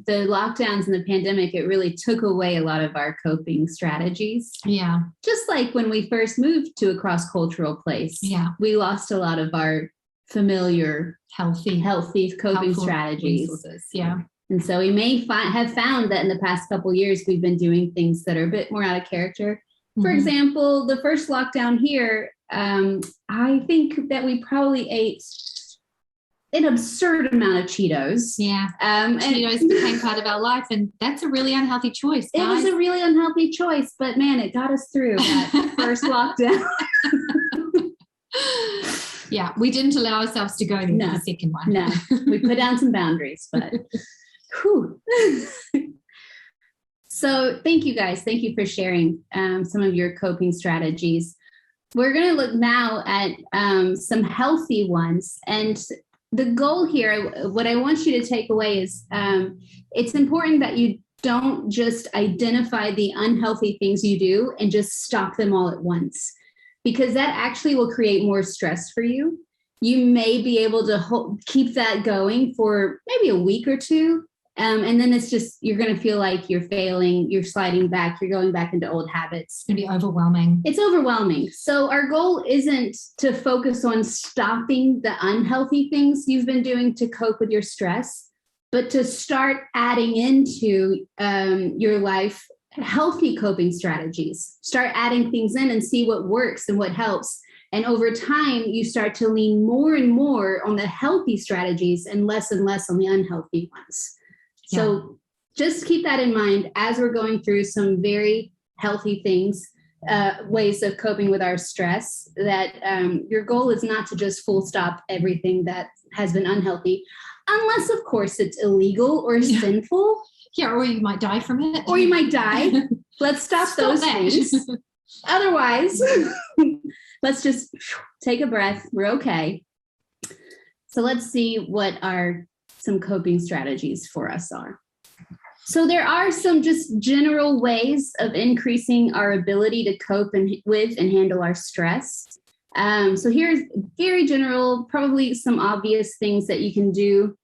The lockdowns and the pandemic, it really took away a lot of our coping strategies. Yeah. Just like when we first moved to a cross-cultural place. Yeah. We lost a lot of our familiar, healthy coping strategies. Resources. Yeah. And so we may have found that in the past couple of years, we've been doing things that are a bit more out of character. For example, the first lockdown here, I think that we probably ate an absurd amount of Cheetos. Yeah. Cheetos became part of our life, and that's a really unhealthy choice. It was a really unhealthy choice, but man, it got us through that first lockdown. Yeah, we didn't allow ourselves to go there for the second one. No, we put down some boundaries, but whew. So thank you guys. Thank you for sharing some of your coping strategies. We're going to look now at some healthy ones. And the goal here, what I want you to take away is it's important that you don't just identify the unhealthy things you do and just stop them all at once, because that actually will create more stress for you. You may be able to keep that going for maybe a week or two. And then it's just, you're going to feel like you're failing, you're sliding back, you're going back into old habits. It's going to be overwhelming. It's overwhelming. So our goal isn't to focus on stopping the unhealthy things you've been doing to cope with your stress, but to start adding into your life healthy coping strategies. Start adding things in and see what works and what helps. And over time, you start to lean more and more on the healthy strategies and less on the unhealthy ones. So just keep that in mind as we're going through some very healthy things, ways of coping with our stress, that your goal is not to just full stop everything that has been unhealthy, unless, of course, it's illegal or sinful. Yeah, or you might die from it. Or you might die. Let's stop those things. Otherwise, let's just take a breath. We're okay. So let's see what some coping strategies for us are. So there are some just general ways of increasing our ability to cope with and handle our stress. So here's very general, probably some obvious things that you can do.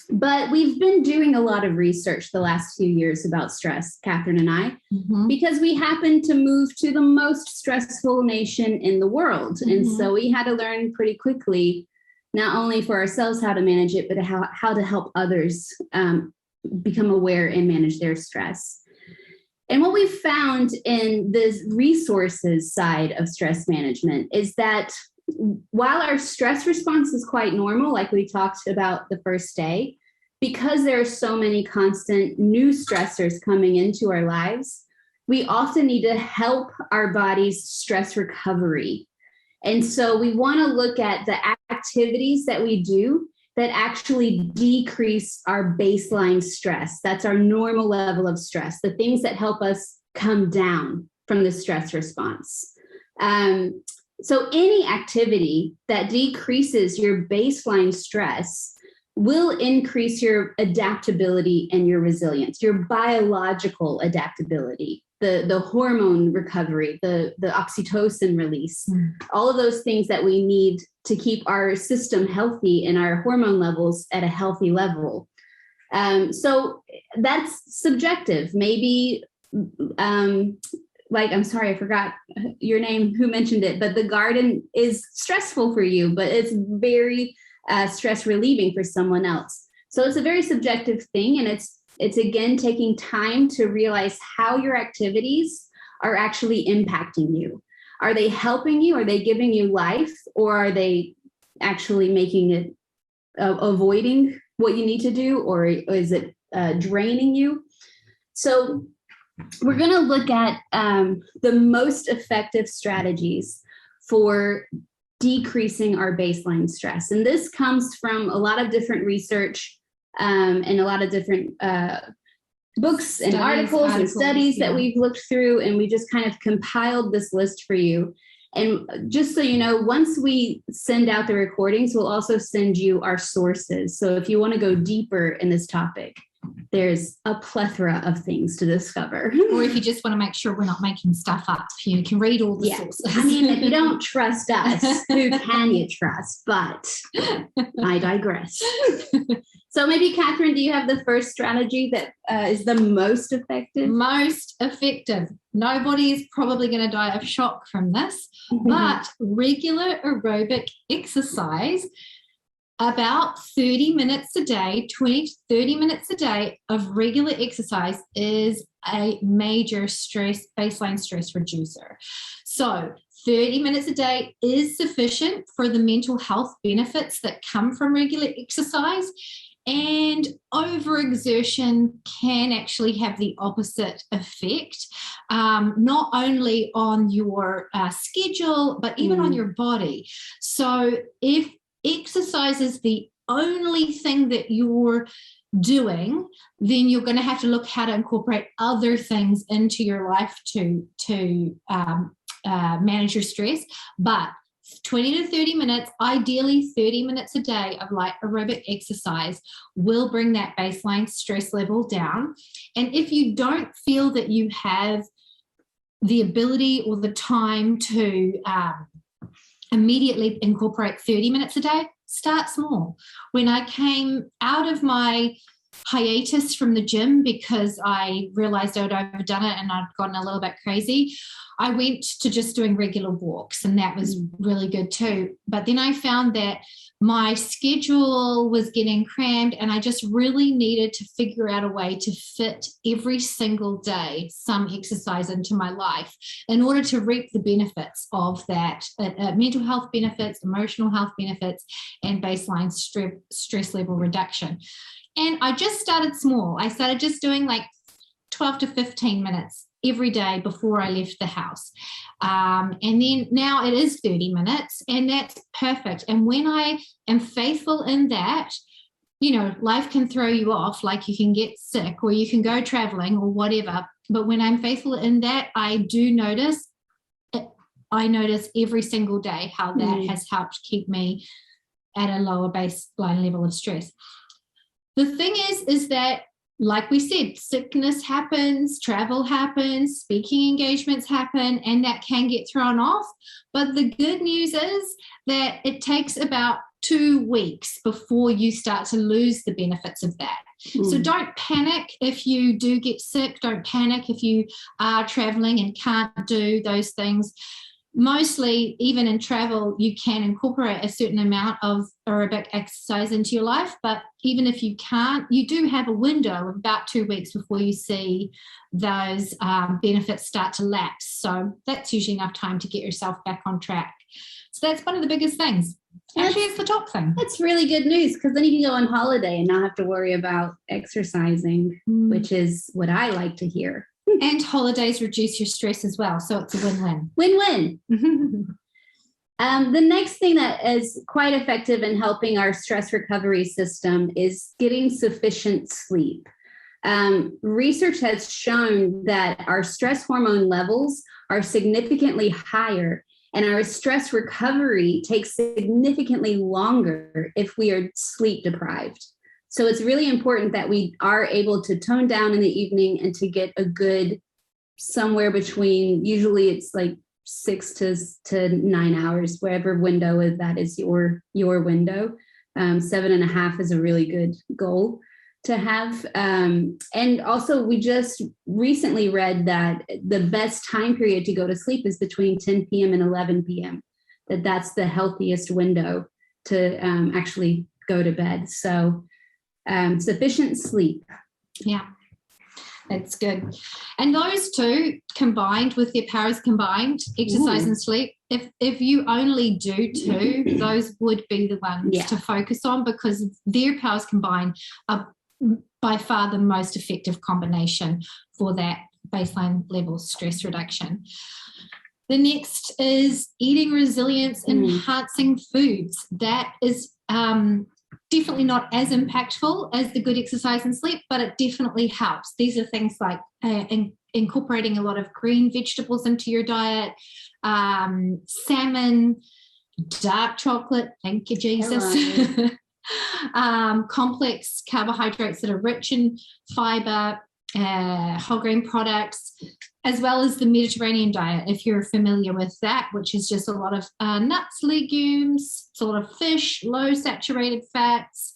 But we've been doing a lot of research the last few years about stress, Catherine and I, because we happen to move to the most stressful nation in the world. And so we had to learn pretty quickly, not only for ourselves how to manage it, but how to help others become aware and manage their stress. And what we've found in the resources side of stress management is that while our stress response is quite normal, like we talked about the first day, because there are so many constant new stressors coming into our lives, we often need to help our body's stress recovery. And so we want to look at the activities that we do that actually decrease our baseline stress. That's our normal level of stress, the things that help us come down from the stress response. So any activity that decreases your baseline stress will increase your adaptability and your resilience, your biological adaptability, the hormone recovery, the oxytocin release, all of those things that we need to keep our system healthy and our hormone levels at a healthy level. So that's subjective. Maybe, I'm sorry, I forgot your name, who mentioned it, but the garden is stressful for you, but it's very stress relieving for someone else. So it's a very subjective thing. And it's again, taking time to realize how your activities are actually impacting you. Are they helping you? Are they giving you life? Or are they actually making it avoiding what you need to do? Or is it draining you? So we're going to look at the most effective strategies for decreasing our baseline stress. And this comes from a lot of different research and a lot of different books and articles and studies that we've looked through, and we just kind of compiled this list for you. And just so you know, once we send out the recordings, we'll also send you our sources. So if you want to go deeper in this topic, there's a plethora of things to discover. Or if you just want to make sure we're not making stuff up, you can read all the sources. I mean, if you don't trust us, who can you trust? But I digress. So maybe, Catherine, do you have the first strategy that is the most effective? Most effective. Nobody is probably going to die of shock from this, but regular aerobic exercise, about 30 minutes a day, 20 to 30 minutes a day of regular exercise is a major baseline stress reducer. So 30 minutes a day is sufficient for the mental health benefits that come from regular exercise. And overexertion can actually have the opposite effect, not only on your schedule, but even on your body. So if exercise is the only thing that you're doing, then you're going to have to look how to incorporate other things into your life to manage your stress. But 20 to 30 minutes, ideally 30 minutes a day of light aerobic exercise will bring that baseline stress level down. And if you don't feel that you have the ability or the time to immediately incorporate 30 minutes a day, start small. When I came out of my hiatus from the gym because I realized I'd overdone it and I'd gotten a little bit crazy, I went to just doing regular walks, and that was really good too. But then I found that my schedule was getting crammed, and I just really needed to figure out a way to fit every single day some exercise into my life in order to reap the benefits of that, mental health benefits, emotional health benefits, and baseline stress level reduction. And I just started small. I started just doing like 12 to 15 minutes every day before I left the house. And then now it is 30 minutes, and that's perfect. And when I am faithful in that, you know, life can throw you off, like you can get sick or you can go traveling or whatever. But when I'm faithful in that, I notice every single day how that has helped keep me at a lower baseline level of stress. The thing is that, like we said, sickness happens, travel happens, speaking engagements happen, and that can get thrown off. But the good news is that it takes about 2 weeks before you start to lose the benefits of that. So don't panic if you do get sick. Don't panic if you are traveling and can't do those things. Mostly, even in travel, you can incorporate a certain amount of aerobic exercise into your life, but even if you can't, you do have a window of about 2 weeks before you see those benefits start to lapse. So that's usually enough time to get yourself back on track. So that's one of the biggest things. Actually, it's the top thing. That's really good news, because then you can go on holiday and not have to worry about exercising, which is what I like to hear. And holidays reduce your stress as well. So it's a win-win. Win-win. The next thing that is quite effective in helping our stress recovery system is getting sufficient sleep. Research has shown that our stress hormone levels are significantly higher, and our stress recovery takes significantly longer if we are sleep deprived. So it's really important that we are able to tone down in the evening and to get a good somewhere between, usually it's like 6 to 9 hours, wherever window that is your window. 7.5 is a really good goal to have. And also, we just recently read that the best time period to go to sleep is between 10 p.m. and 11 p.m. That's the healthiest window to actually go to bed. So sufficient sleep. Yeah. It's good. And those two combined with their powers combined, exercise and sleep, if you only do two, those would be the ones to focus on, because their powers combined are by far the most effective combination for that baseline level stress reduction. The next is eating resilience enhancing foods. That is definitely not as impactful as the good exercise and sleep, but it definitely helps. These are things like incorporating a lot of green vegetables into your diet, salmon, dark chocolate, thank you, Jesus, complex carbohydrates that are rich in fiber, whole grain products, as well as the Mediterranean diet, if you're familiar with that, which is just a lot of nuts, legumes, it's a lot of fish, low saturated fats,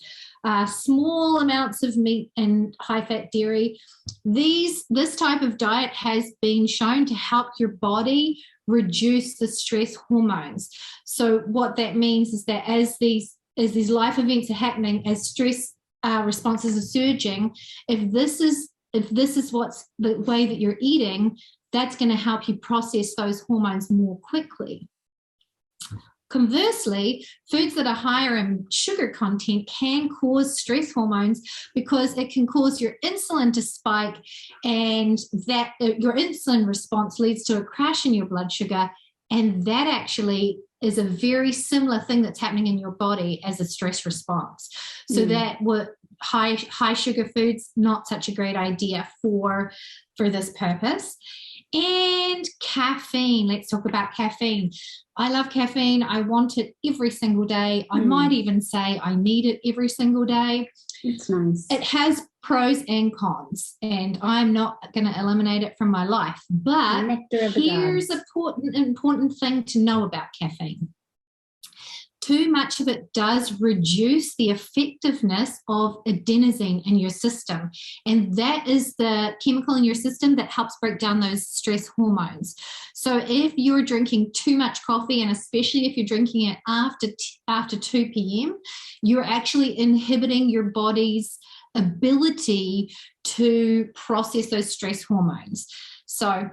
small amounts of meat and high-fat dairy. This type of diet has been shown to help your body reduce the stress hormones. So what that means is that as these life events are happening, as stress responses are surging, if this is what's the way that you're eating, that's going to help you process those hormones more quickly. Conversely, foods that are higher in sugar content can cause stress hormones, because it can cause your insulin to spike, and that your insulin response leads to a crash in your blood sugar, and that actually is a very similar thing that's happening in your body as a stress response. So that high sugar foods, not such a great idea for this purpose. And caffeine, let's talk about caffeine. I love caffeine. I want it every single day. I might even say I need it every single day. It's nice. It has pros and cons, and I'm not going to eliminate it from my life. But here's an important thing to know about caffeine. Too much of it does reduce the effectiveness of adenosine in your system. And that is the chemical in your system that helps break down those stress hormones. So if you're drinking too much coffee, and especially if you're drinking it after 2 p.m., you're actually inhibiting your body's ability to process those stress hormones. So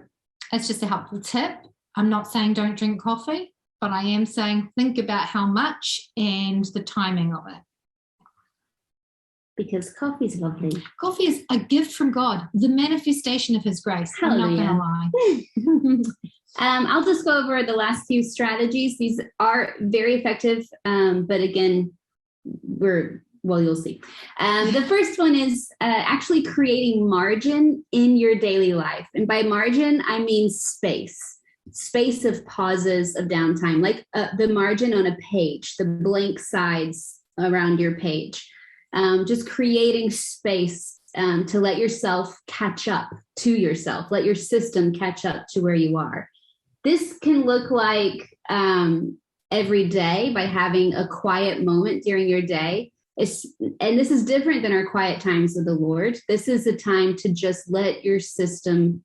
that's just a helpful tip. I'm not saying don't drink coffee, but I am saying think about how much and the timing of it. Because coffee is lovely. Coffee is a gift from God, the manifestation of his grace. Hallelujah. I'm not going to lie. I'll just go over the last few strategies. These are very effective, but again, you'll see. The first one is actually creating margin in your daily life. And by margin, I mean space of pauses, of downtime, like the margin on a page, the blank sides around your page. Just creating space to let yourself catch up to yourself, let your system catch up to where you are. This can look like every day by having a quiet moment during your day. And this is different than our quiet times with the Lord. This is a time to just let your system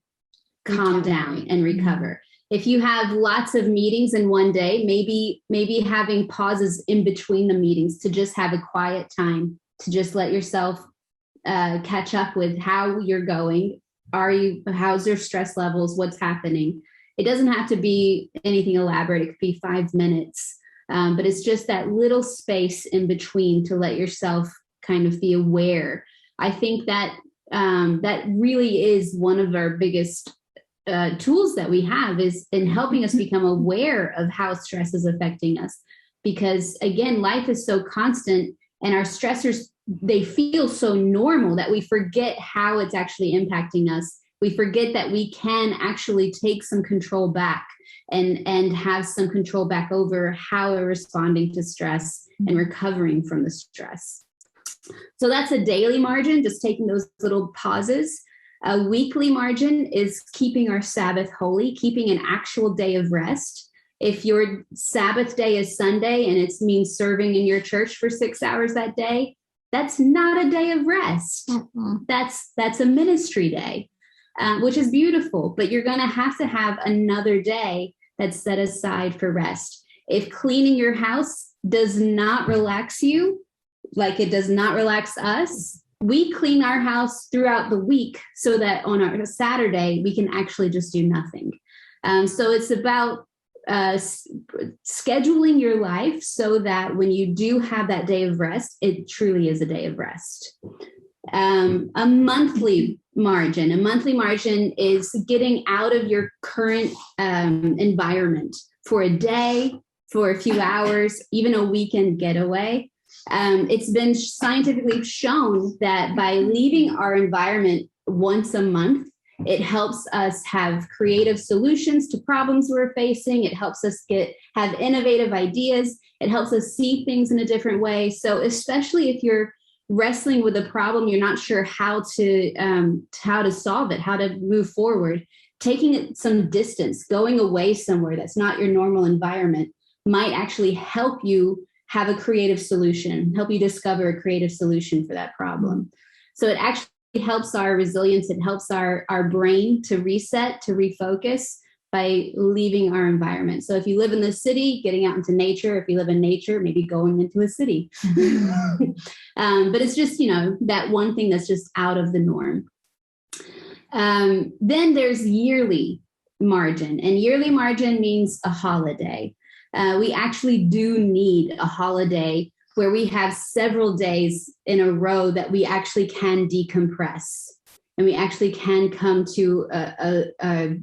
calm down and recover. If you have lots of meetings in one day, maybe having pauses in between the meetings to just have a quiet time, to just let yourself catch up with how you're going. How's your stress levels? What's happening? It doesn't have to be anything elaborate. It could be 5 minutes. But it's just that little space in between to let yourself kind of be aware. I think that that really is one of our biggest tools that we have, is in helping us become aware of how stress is affecting us. Because again, life is so constant, and our stressors, they feel so normal that we forget how it's actually impacting us. We forget that we can actually take some control back and have some control back over how we're responding to stress and recovering from the stress. So that's a daily margin, just taking those little pauses. A weekly margin is keeping our Sabbath holy, keeping an actual day of rest. If your Sabbath day is Sunday and it means serving in your church for 6 hours that day, that's not a day of rest. That's a ministry day, which is beautiful, but you're going to have another day that's set aside for rest. If cleaning your house does not relax you, like it does not relax us, we clean our house throughout the week so that on our Saturday, we can actually just do nothing. So it's about scheduling your life so that when you do have that day of rest, it truly is a day of rest. A monthly margin is getting out of your current environment for a day, for a few hours, even a weekend getaway. It's been scientifically shown that by leaving our environment once a month, it helps us have creative solutions to problems we're facing. It helps us have innovative ideas. It helps us see things in a different way. So especially if you're wrestling with a problem, you're not sure how to solve it, how to move forward, taking it some distance, going away somewhere that's not your normal environment might actually help you have a creative solution, help you discover a creative solution for that problem. So it actually helps our resilience. It helps our brain to reset, to refocus by leaving our environment. So if you live in the city, getting out into nature. If you live in nature, maybe going into a city. But it's just, that one thing that's just out of the norm. Then there's yearly margin, and yearly margin means a holiday. We actually do need a holiday where we have several days in a row that we actually can decompress and we actually can come to a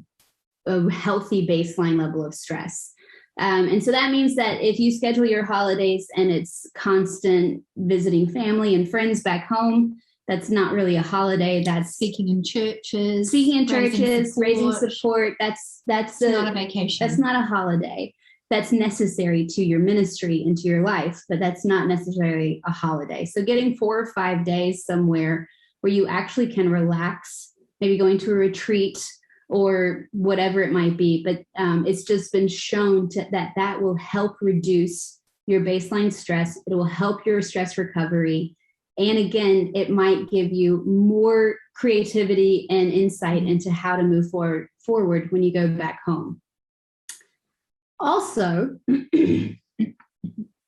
healthy baseline level of stress. And so that means that if you schedule your holidays and it's constant visiting family and friends back home, that's not really a holiday. That's speaking in churches, raising support. That's not a vacation. That's not a holiday. That's necessary to your ministry and to your life, but that's not necessarily a holiday. So getting 4 or 5 days somewhere where you actually can relax, maybe going to a retreat or whatever it might be, but it's just been shown that will help reduce your baseline stress. It will help your stress recovery. And again, it might give you more creativity and insight into how to move forward when you go back home. Also, if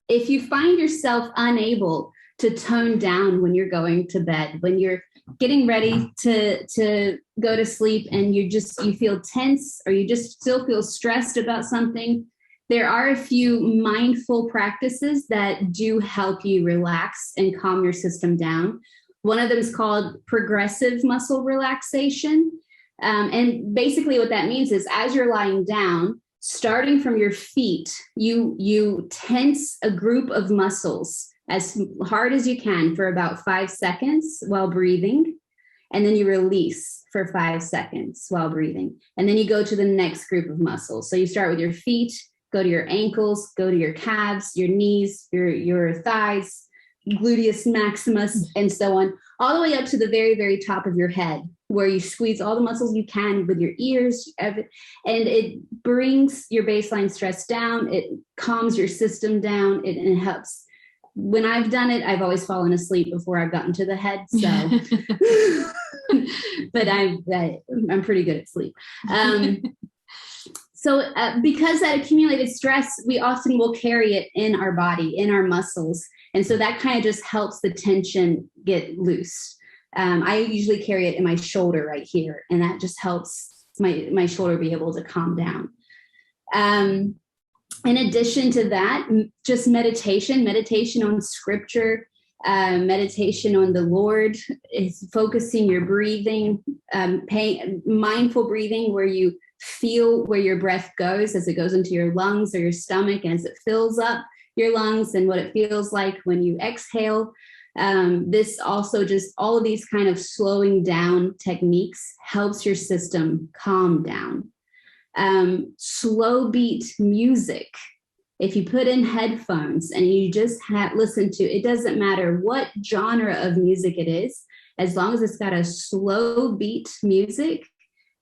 you find yourself unable to tone down when you're going to bed, when you're getting ready to go to sleep and you feel tense or you just still feel stressed about something, there are a few mindful practices that do help you relax and calm your system down. One of them is called progressive muscle relaxation. And basically what that means is as you're lying down, starting from your feet, you tense a group of muscles as hard as you can for about 5 seconds while breathing. And then you release for 5 seconds while breathing. And then you go to the next group of muscles. So you start with your feet, go to your ankles, go to your calves, your knees, your thighs, gluteus maximus, and so on, all the way up to the very, very top of your head, where you squeeze all the muscles you can with your ears, and it brings your baseline stress down. It calms your system down. It helps. When I've done it, I've always fallen asleep before I've gotten to the head. So, but I'm pretty good at sleep. So because that accumulated stress, we often will carry it in our body, in our muscles. And so that kind of just helps the tension get loose. I usually carry it in my shoulder right here, and that just helps my shoulder be able to calm down. In addition to that, just meditation on scripture, meditation on the Lord, is focusing your breathing, mindful breathing where you feel where your breath goes as it goes into your lungs or your stomach, and as it fills up your lungs, and what it feels like when you exhale. This also just all of these kind of slowing down techniques helps your system calm down. Slow beat music. If you put in headphones and you just listen to, it doesn't matter what genre of music it is, as long as it's got a slow beat music,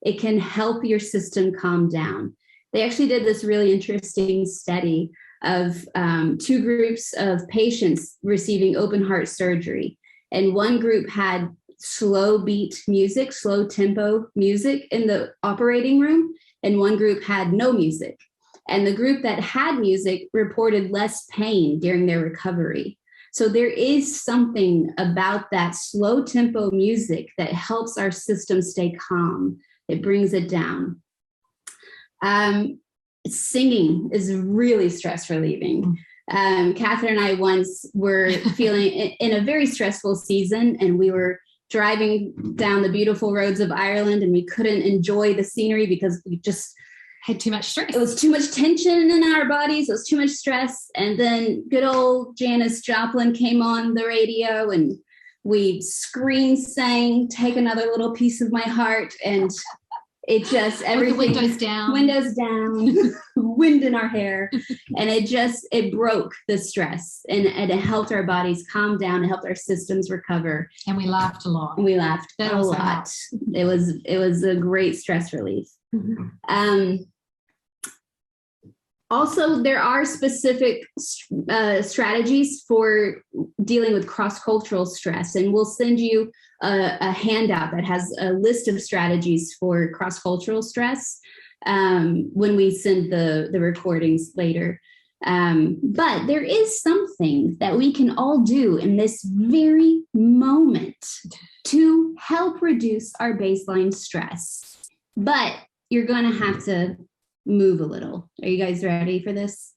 it can help your system calm down. They actually did this really interesting study of 2 groups of patients receiving open heart surgery. And one group had slow beat music, slow tempo music in the operating room, and one group had no music. And the group that had music reported less pain during their recovery. So there is something about that slow tempo music that helps our system stay calm. It brings it down. Singing is really stress relieving. Catherine and I once were feeling in a very stressful season, and we were driving down the beautiful roads of Ireland, and we couldn't enjoy the scenery because we just had too much stress. It was too much tension in our bodies. It was too much stress. And then good old Janis Joplin came on the radio, and we sang, Take Another Little Piece of My Heart. And it just, everything. With the windows down. Windows down, wind in our hair. And it broke the stress, and it helped our bodies calm down. It helped our systems recover. And we laughed a lot. We laughed a lot. Helped. It was a great stress relief. Mm-hmm. Also, there are specific strategies for dealing with cross-cultural stress, and we'll send you a handout that has a list of strategies for cross-cultural stress when we send the recordings later. But there is something that we can all do in this very moment to help reduce our baseline stress. But you're going to have to move a little. Are you guys ready for this?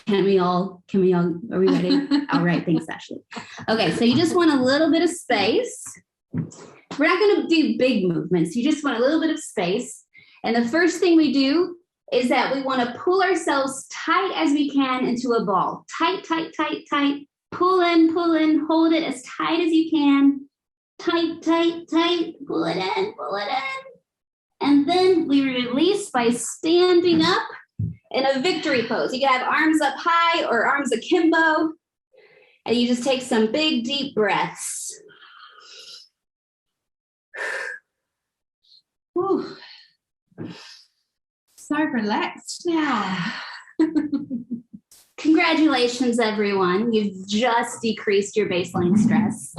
Are we ready? All right, thanks, Ashley. Okay, so you just want a little bit of space. We're not going to do big movements. You just want a little bit of space. And the first thing we do is that we want to pull ourselves tight as we can into a ball. Tight, tight, tight, tight. Pull in, hold it as tight as you can. Tight, tight, tight. Pull it in, pull it in. And then we release by standing up in a victory pose. You can have arms up high or arms akimbo. And you just take some big, deep breaths. Whew. So relaxed now. Congratulations, everyone. You've just decreased your baseline stress.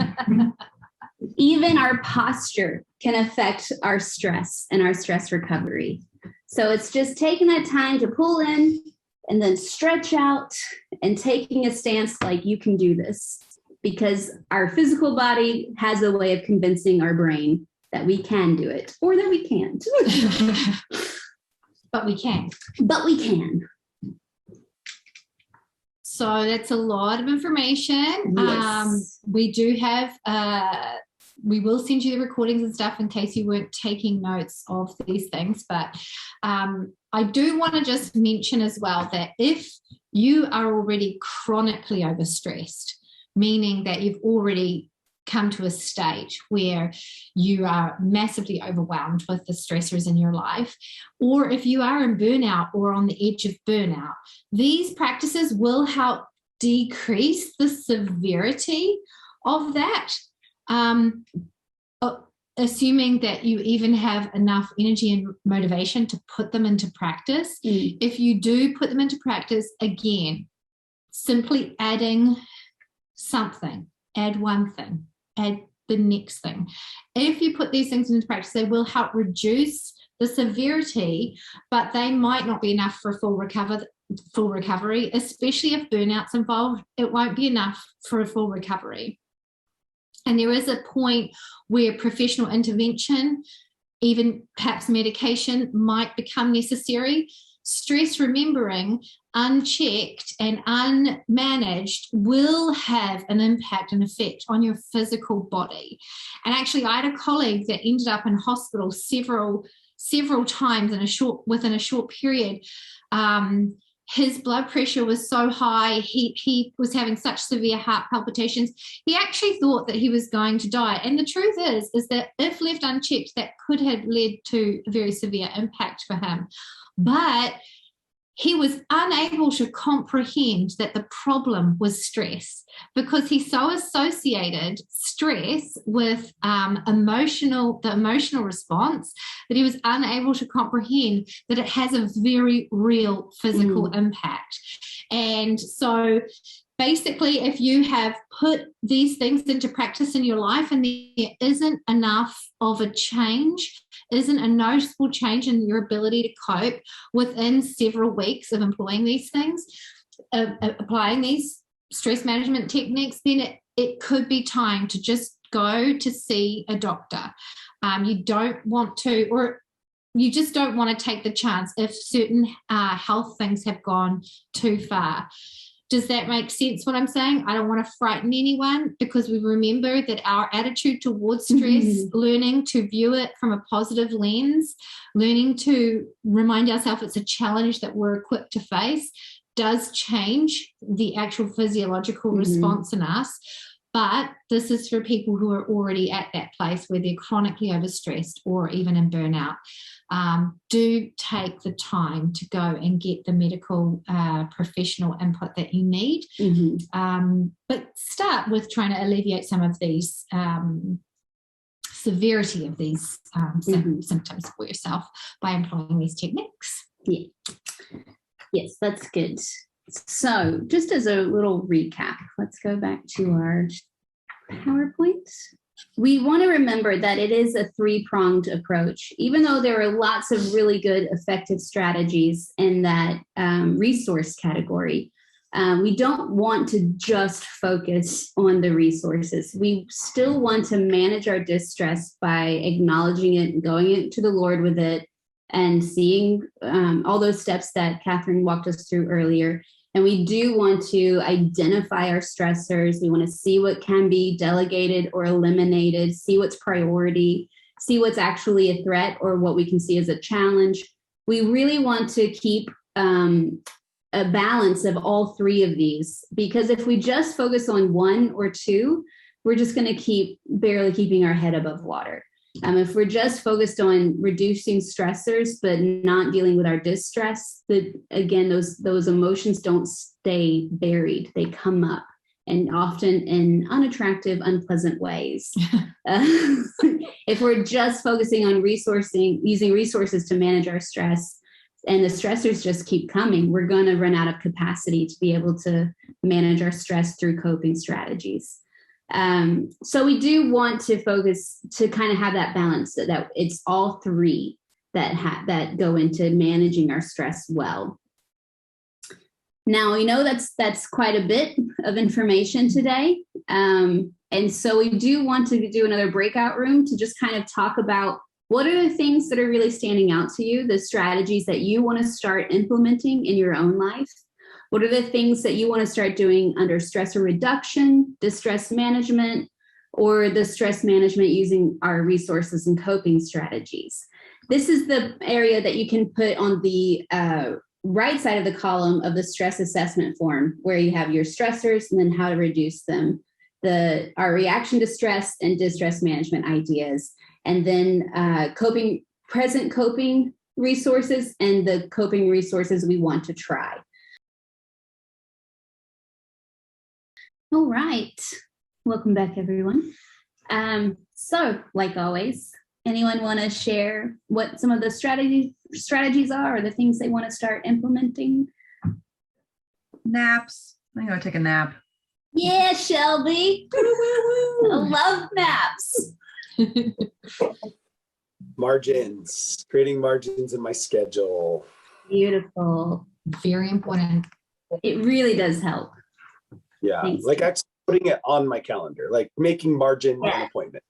Even our posture can affect our stress and our stress recovery. So it's just taking that time to pull in and then stretch out and taking a stance like you can do this, because our physical body has a way of convincing our brain that we can do it or that we can't. But we can. But we can. So that's a lot of information. Yes. We do have, we will send you the recordings and stuff in case you weren't taking notes of these things. But I do want to just mention as well that if you are already chronically overstressed, meaning that you've already come to a stage where you are massively overwhelmed with the stressors in your life, or if you are in burnout or on the edge of burnout, these practices will help decrease the severity of that, assuming that you even have enough energy and motivation to put them into practice. If you do put them into practice, again, simply adding something, add one thing, add the next thing. If you put these things into practice, they will help reduce the severity, but they might not be enough for a full recovery, especially if burnout's involved. It won't be enough for a full recovery. And there is a point where professional intervention, even perhaps medication, might become necessary. Stress, remembering, unchecked and unmanaged will have an impact and effect on your physical body. And actually, I had a colleague that ended up in hospital several times within a short period. His blood pressure was so high, he was having such severe heart palpitations, he actually thought that he was going to die. And the truth is that if left unchecked, that could have led to a very severe impact for him. But he was unable to comprehend that the problem was stress, because he so associated stress with the emotional response that he was unable to comprehend that it has a very real physical impact. And so basically, if you have put these things into practice in your life and there isn't enough of a change, isn't a noticeable change in your ability to cope within several weeks of employing these things, applying these stress management techniques, then it could be time to just go to see a doctor. You don't want to, or you just don't want to take the chance if certain health things have gone too far. Does that make sense what I'm saying? I don't want to frighten anyone, because we remember that our attitude towards stress, learning to view it from a positive lens, learning to remind ourselves it's a challenge that we're equipped to face, does change the actual physiological response in us. But this is for people who are already at that place where they're chronically overstressed or even in burnout. Do take the time to go and get the medical professional input that you need. But start with trying to alleviate some of these severity of these symptoms for yourself by employing these techniques. Yeah. Yes, that's good. So just as a little recap, let's go back to our PowerPoint. We want to remember that it is a three-pronged approach. Even though there are lots of really good effective strategies in that resource category, we don't want to just focus on the resources. We still want to manage our distress by acknowledging it and going to the Lord with it and seeing all those steps that Catherine walked us through earlier. And we do want to identify our stressors. We want to see what can be delegated or eliminated, see what's priority, see what's actually a threat or what we can see as a challenge. We really want to keep a balance of all three of these, because if we just focus on one or two, we're just going to keep barely keeping our head above water. If we're just focused on reducing stressors, but not dealing with our distress, again, those emotions don't stay buried. They come up, and often in unattractive, unpleasant ways. If we're just focusing on using resources to manage our stress, and the stressors just keep coming, we're going to run out of capacity to be able to manage our stress through coping strategies. So we do want to focus to kind of have that balance, so that it's all three that go into managing our stress well. Now, we know that's quite a bit of information today. And so we do want to do another breakout room to just kind of talk about what are the things that are really standing out to you, the strategies that you want to start implementing in your own life. What are the things that you want to start doing under stressor reduction, distress management, or the stress management using our resources and coping strategies? This is the area that you can put on the right side of the column of the stress assessment form, where you have your stressors and then how to reduce them, our reaction to stress and distress management ideas, and then present coping resources and the coping resources we want to try. All right, welcome back, everyone. So, like always, anyone want to share what some of the strategies are, or the things they want to start implementing? Naps. I'm going to take a nap. Yeah, Shelby. I love naps. Margins, creating margins in my schedule. Beautiful. Very important. It really does help. Yeah, Thanks. like actually putting it on my calendar, like making margin an appointment.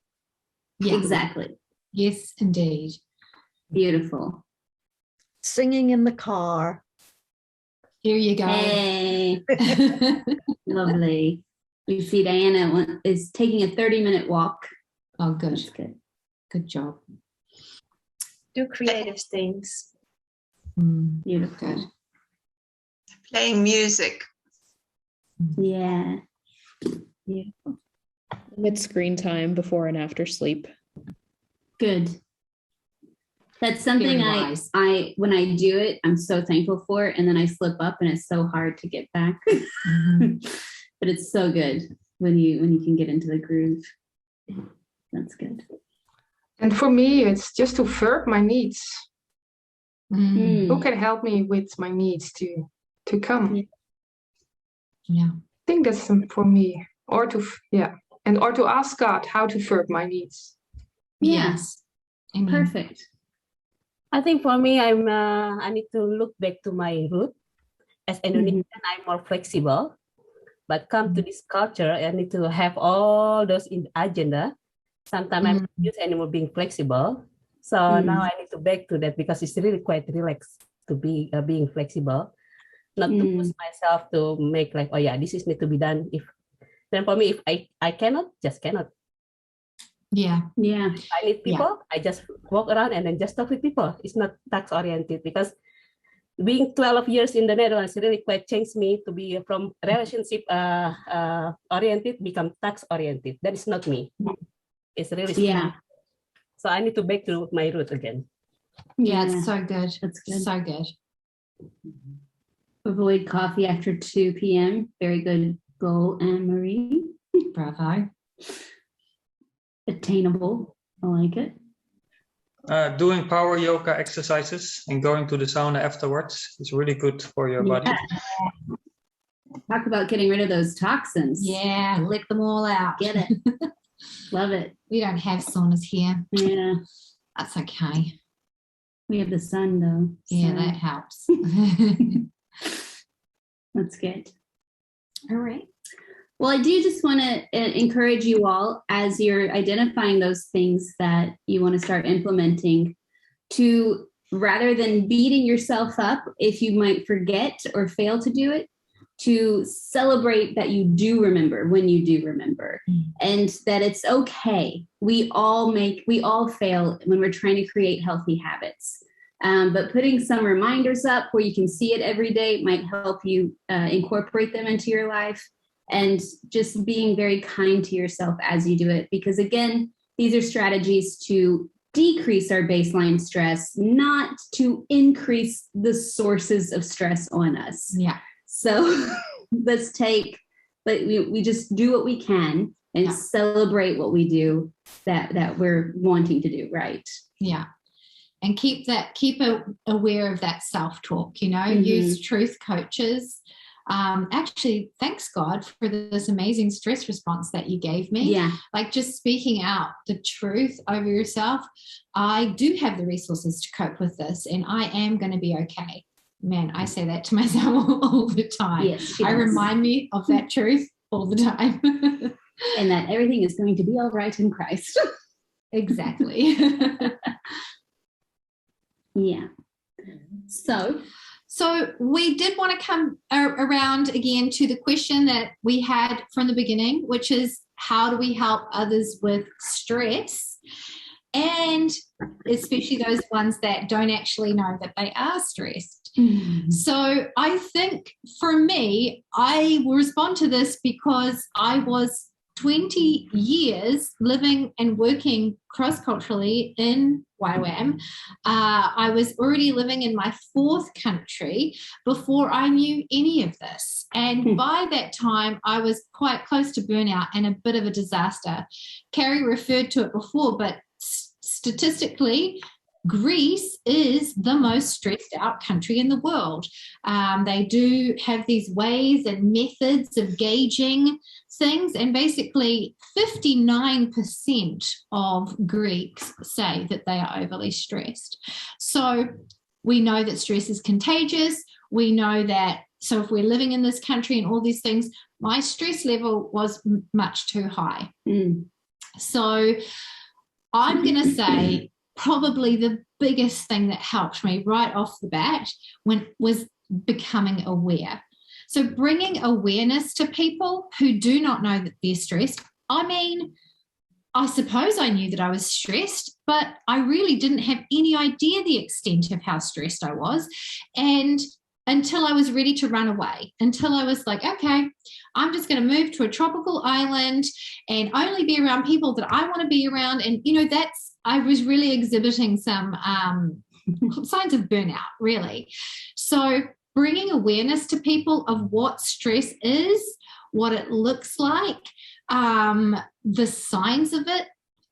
Yeah. Exactly. Yes, indeed. Beautiful. Singing in the car. Here you go. Hey. Lovely. We see Diana is taking a 30-minute walk. Oh, good. That's good. Good job. Do creative things. Beautiful. Good. Playing music. Yeah. Beautiful. Limit screen time before and after sleep. Good. That's something I when I do it, I'm so thankful for it, and then I slip up and it's so hard to get back. But it's so good when you can get into the groove. That's good. And for me, it's just to verb my needs. Who can help me with my needs to come? Yeah. I think that's for me. Or to ask God how to verb my needs. Yes. Amen. Perfect. I think for me, I need to look back to my root. As Indonesian, I'm more flexible. But come to this culture, I need to have all those in agenda. Sometimes I'm not used anymore being flexible. So now I need to back to that because it's really quite relaxed to be being flexible, not to push myself to make like, oh yeah, this is need to be done. If then for me, if I cannot, just cannot. Yeah. If I need people, I just walk around and then just talk with people. It's not tax oriented because being 12 years in the Netherlands really quite changed me to be from relationship oriented become tax oriented. That is not me. It's really so I need to back to my root again. Yeah, it's so good. That's good. So good. Avoid coffee after 2 p.m. Very good goal, Anne-Marie. Bravo. Attainable. I like it. Doing power yoga exercises and going to the sauna afterwards is really good for your body. Talk about getting rid of those toxins. Yeah, lick them all out. Get it. Love it. We don't have saunas here. Yeah. That's okay. We have the sun though. Yeah, so. that helps. That's good. All right. Well, I do just want to encourage you all as you're identifying those things that you want to start implementing to, rather than beating yourself up if you might forget or fail to do it, to celebrate that you do remember when you do remember, and that it's okay. We all fail when we're trying to create healthy habits. But putting some reminders up where you can see it every day might help you incorporate them into your life, and just being very kind to yourself as you do it. Because again, these are strategies to decrease our baseline stress, not to increase the sources of stress on us. Yeah. So let's take, but we just do what we can and celebrate what we do that we're wanting to do, right? Yeah. And keep aware of that self-talk, use truth coaches. Actually, thanks God for this amazing stress response that you gave me. Yeah. Like just speaking out the truth over yourself. I do have the resources to cope with this and I am going to be okay. Man, I say that to myself all the time. Yes, I remind me of that truth all the time. And that everything is going to be all right in Christ. Exactly. Yeah. So we did want to come around again to the question that we had from the beginning, which is how do we help others with stress? And especially those ones that don't actually know that they are stressed. So I think for me, I will respond to this because I was 20 years living and working cross-culturally in YWAM. I was already living in my 4th country before I knew any of this. And by that time, I was quite close to burnout and a bit of a disaster. Carrie referred to it before, but statistically, Greece is the most stressed out country in the world. They do have these ways and methods of gauging things, and basically 59% of Greeks say that they are overly stressed. So we know that stress is contagious. We know that, so if we're living in this country and all these things, my stress level was much too high. So I'm going to say probably the biggest thing that helped me right off the bat was becoming aware. So bringing awareness to people who do not know that they're stressed. I mean, I suppose I knew that I was stressed, but I really didn't have any idea the extent of how stressed I was. And until I was ready to run away, until I was like, okay, I'm just going to move to a tropical island and only be around people that I want to be around. And, I was really exhibiting some signs of burnout, really. So bringing awareness to people of what stress is, what it looks like, the signs of it,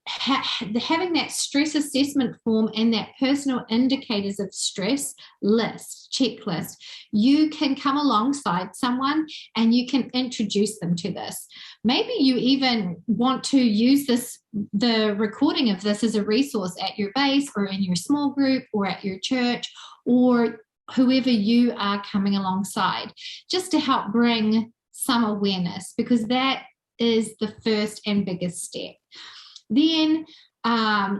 having that stress assessment form and that personal indicators of stress checklist, you can come alongside someone and you can introduce them to this. Maybe you even want to use the recording of this as a resource at your base or in your small group or at your church or whoever you are coming alongside, just to help bring some awareness, because that is the first and biggest step. Then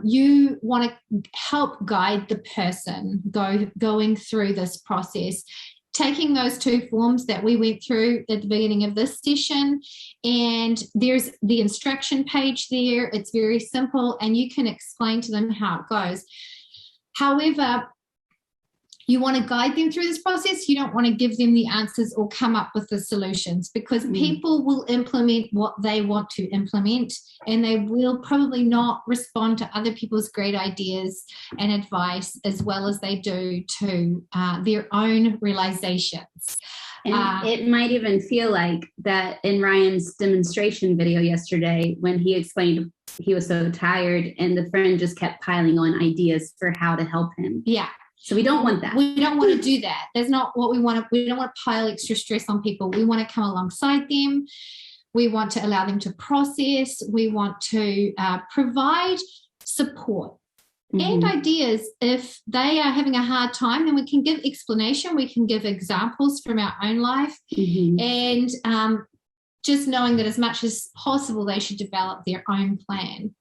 you want to help guide the person going through this process, taking those 2 forms that we went through at the beginning of this session, and there's the instruction page there. It's very simple, and you can explain to them how it goes. However, you want to guide them through this process. You don't want to give them the answers or come up with the solutions, because people will implement what they want to implement, and they will probably not respond to other people's great ideas and advice as well as they do to their own realizations. And it might even feel like that in Ryan's demonstration video yesterday, when he explained he was so tired and the friend just kept piling on ideas for how to help him. Yeah. So we don't want that. We don't want to do that. That's not what we want. We don't want to pile extra stress on people. We want to come alongside them. We want to allow them to process. We want to provide support and ideas. If they are having a hard time, then we can give explanation. We can give examples from our own life, and just knowing that as much as possible, they should develop their own plan.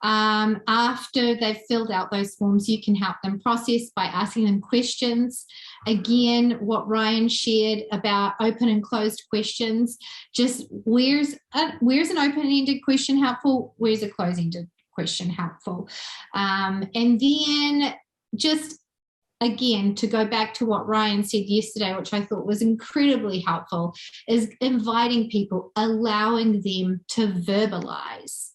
After they've filled out those forms, you can help them process by asking them questions. Again, what Ryan shared about open and closed questions, just where's an open-ended question helpful? Where's a closed-ended question helpful? And then just, again, to go back to what Ryan said yesterday, which I thought was incredibly helpful, is inviting people, allowing them to verbalize.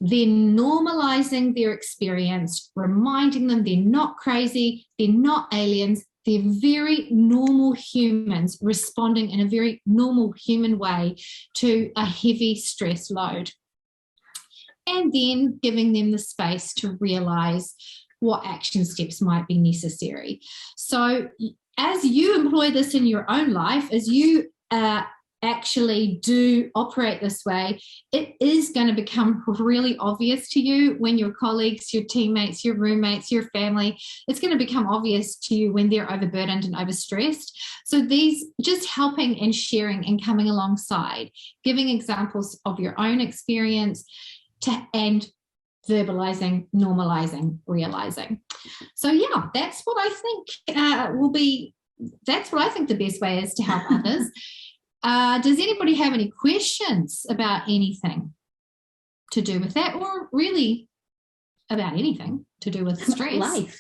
Then normalizing their experience, reminding them they're not crazy, they're not aliens, they're very normal humans responding in a very normal human way to a heavy stress load. And then giving them the space to realize what action steps might be necessary. So as you employ this in your own life, as you actually do operate this way, it is going to become really obvious to you when your colleagues, your teammates, your roommates, your family, it's going to become obvious to you when they're overburdened and overstressed. So these, just helping and sharing and coming alongside, giving examples of your own experience and verbalizing, normalizing, realizing. So yeah, that's what I think that's what I think the best way is to help others. Does anybody have any questions about anything to do with that, or really about anything to do with stress? Life.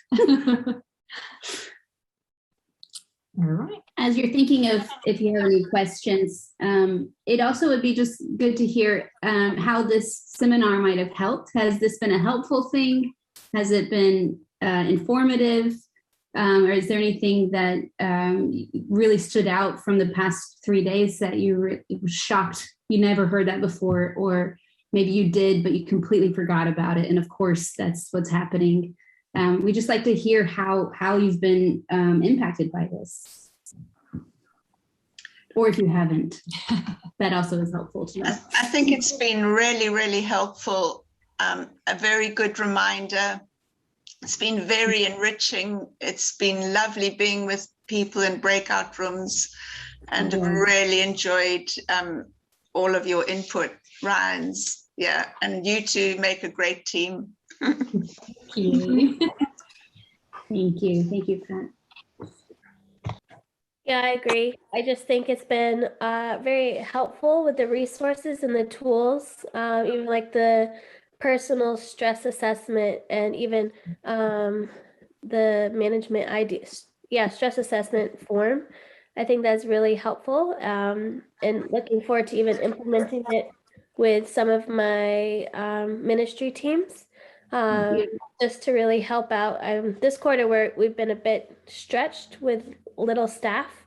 All right. As you're thinking of, if you have any questions, it also would be just good to hear how this seminar might have helped. Has this been a helpful thing? Has it been informative? Or is there anything that really stood out from the past 3 days that you were shocked you never heard that before, or maybe you did, but you completely forgot about it? And of course, that's what's happening. We just like to hear how you've been impacted by this. Or if you haven't, that also is helpful to know. I think it's been really, really helpful. A very good reminder. It's been very enriching. It's been lovely being with people in breakout rooms, and I've really enjoyed all of your input, Ryan's. Yeah, and you two make a great team. Thank you. Thank you. Thank you, Pat. Yeah, I agree. I just think it's been very helpful with the resources and the tools, even like the personal stress assessment, and even the management ideas. Yeah, stress assessment form. I think that's really helpful, and looking forward to even implementing it with some of my ministry teams, just to really help out. This quarter we've been a bit stretched with little staff,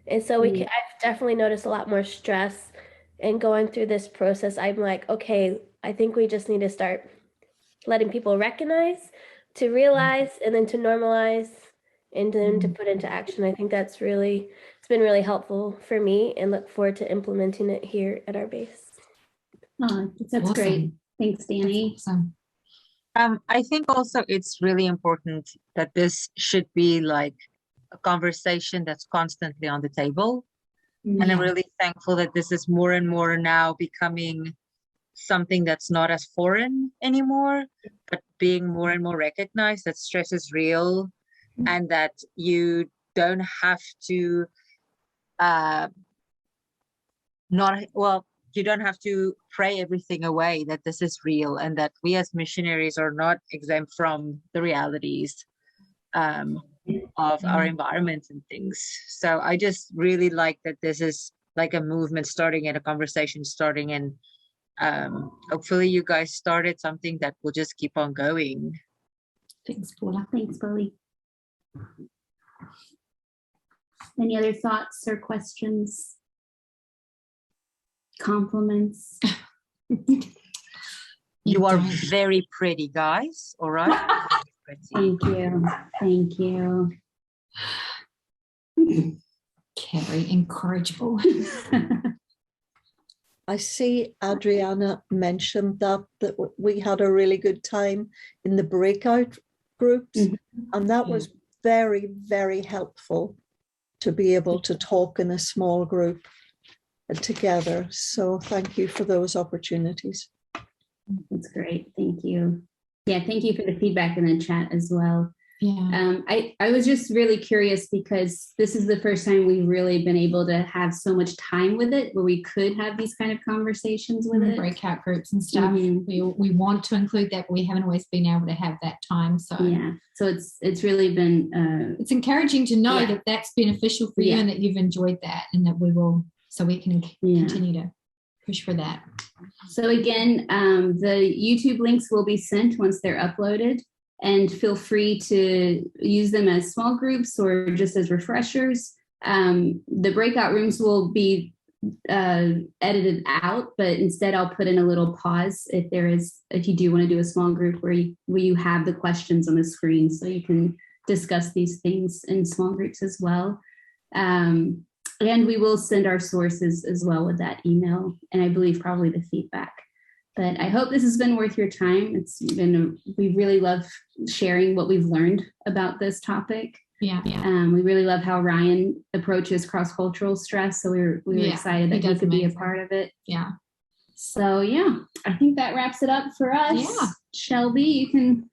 and so I've definitely noticed a lot more stress. And going through this process, I'm like, okay, I think we just need to start letting people recognize, to realize, and then to normalize, and then to put into action. I think it's been really helpful for me, and look forward to implementing it here at our base. Oh, that's great. Thanks, Danny. Awesome. I think also it's really important that this should be like a conversation that's constantly on the table. And I'm really thankful that this is more and more now becoming something that's not as foreign anymore, but being more and more recognized that stress is real and that you don't have to you don't have to pray everything away, that this is real and that we as missionaries are not exempt from the realities of our environment and things. So I just really like that this is like a movement starting and a conversation starting, and hopefully you guys started something that will just keep on going. Thanks, Paula. Thanks, Polly. Any other thoughts or questions? Compliments? You are very pretty, guys. All right. Thank you. Thank you. Carrie, incorrigible. I see Adriana mentioned that we had a really good time in the breakout groups, and that was very, very helpful to be able to talk in a small group and together. So thank you for those opportunities. That's great. Thank you. Yeah, thank you for the feedback in the chat as well. Yeah. I was just really curious because this is the first time we've really been able to have so much time with it where we could have these kind of conversations with it. Breakout groups and stuff. We want to include that, but we haven't always been able to have that time. So yeah, so it's really been it's encouraging to know that that's beneficial for you and that you've enjoyed that, and that we will, so we can continue to push for that. So again, the YouTube links will be sent once they're uploaded, and feel free to use them as small groups or just as refreshers. The breakout rooms will be edited out, but instead I'll put in a little pause if you do want to do a small group where you have the questions on the screen, so you can discuss these things in small groups as well. And we will send our sources as well with that email, and I believe probably the feedback. But I hope this has been worth your time. We really love sharing what we've learned about this topic. Yeah. We really love how Ryan approaches cross-cultural stress. So we were excited that he could be a part of it. Yeah. So yeah, I think that wraps it up for us. Yeah. Shelby, you can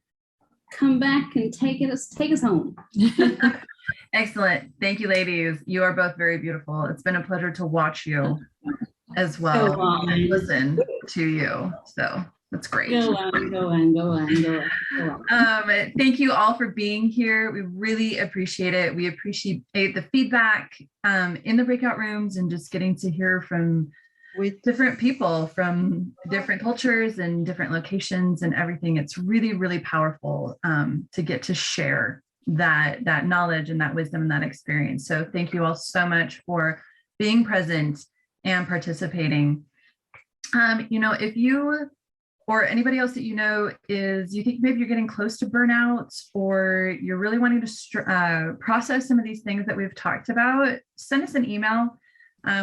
come back and take us home. Excellent. Thank you, ladies. You are both very beautiful. It's been a pleasure to watch you as well and listen to you. So that's great. Go on. Thank you all for being here. We really appreciate it. We appreciate the feedback in the breakout rooms and just getting to hear from different people from different cultures and different locations and everything. It's really, really powerful to get to share that knowledge and that wisdom and that experience. So thank you all so much for being present and participating. If you or anybody else that you think maybe you're getting close to burnout, or you're really wanting to process some of these things that we've talked about, send us an email.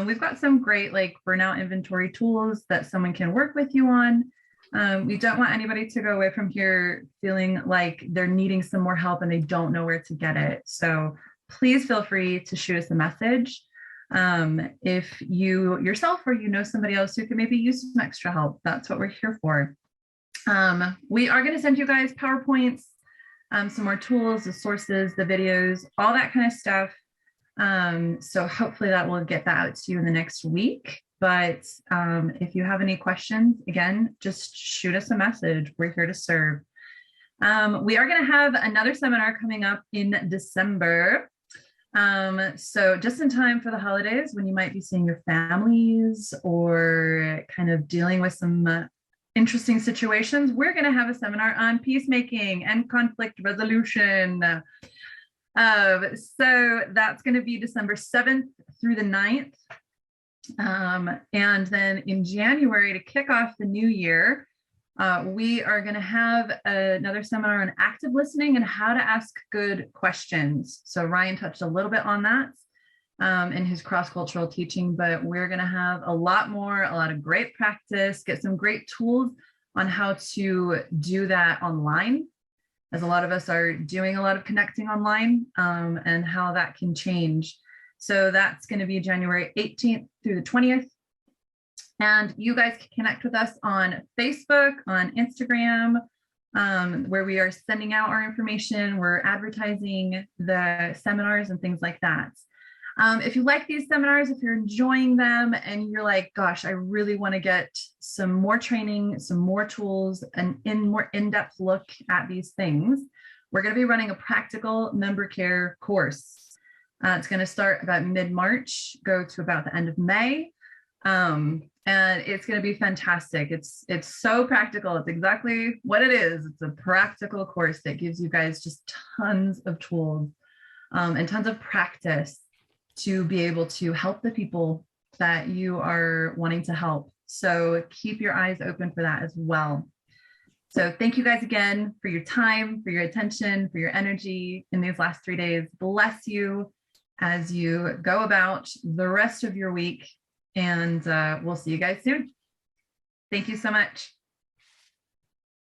We've got some great burnout inventory tools that someone can work with you on. We don't want anybody to go away from here feeling like they're needing some more help and they don't know where to get it. So please feel free to shoot us a message. If you yourself or somebody else who can maybe use some extra help, that's what we're here for. We are going to send you guys PowerPoints, some more tools, the sources, the videos, all that kind of stuff. So hopefully that will get that out to you in the next week. But if you have any questions, again, just shoot us a message. We're here to serve. We are going to have another seminar coming up in December. So just in time for the holidays, when you might be seeing your families or kind of dealing with some interesting situations, we're going to have a seminar on peacemaking and conflict resolution. So that's going to be December 7th through the 9th. And then in January, to kick off the new year, we are going to have another seminar on active listening and how to ask good questions. So Ryan touched a little bit on that in his cross-cultural teaching, but we're going to have a lot of great practice, get some great tools on how to do that online, as a lot of us are doing a lot of connecting online, and how that can change. So that's going to be January 18th through the 20th. And you guys can connect with us on Facebook, on Instagram, where we are sending out our information. We're advertising the seminars and things like that. If you like these seminars, if you're enjoying them and you're like, gosh, I really want to get some more training, some more tools, and more in-depth look at these things, we're going to be running a practical member care course. It's going to start about mid-March, go to about the end of May. And it's going to be fantastic. It's so practical. It's exactly what it is. It's a practical course that gives you guys just tons of tools and tons of practice to be able to help the people that you are wanting to help. So keep your eyes open for that as well. So thank you guys again for your time, for your attention, for your energy in these last 3 days. Bless you as you go about the rest of your week. And we'll see you guys soon. Thank you so much.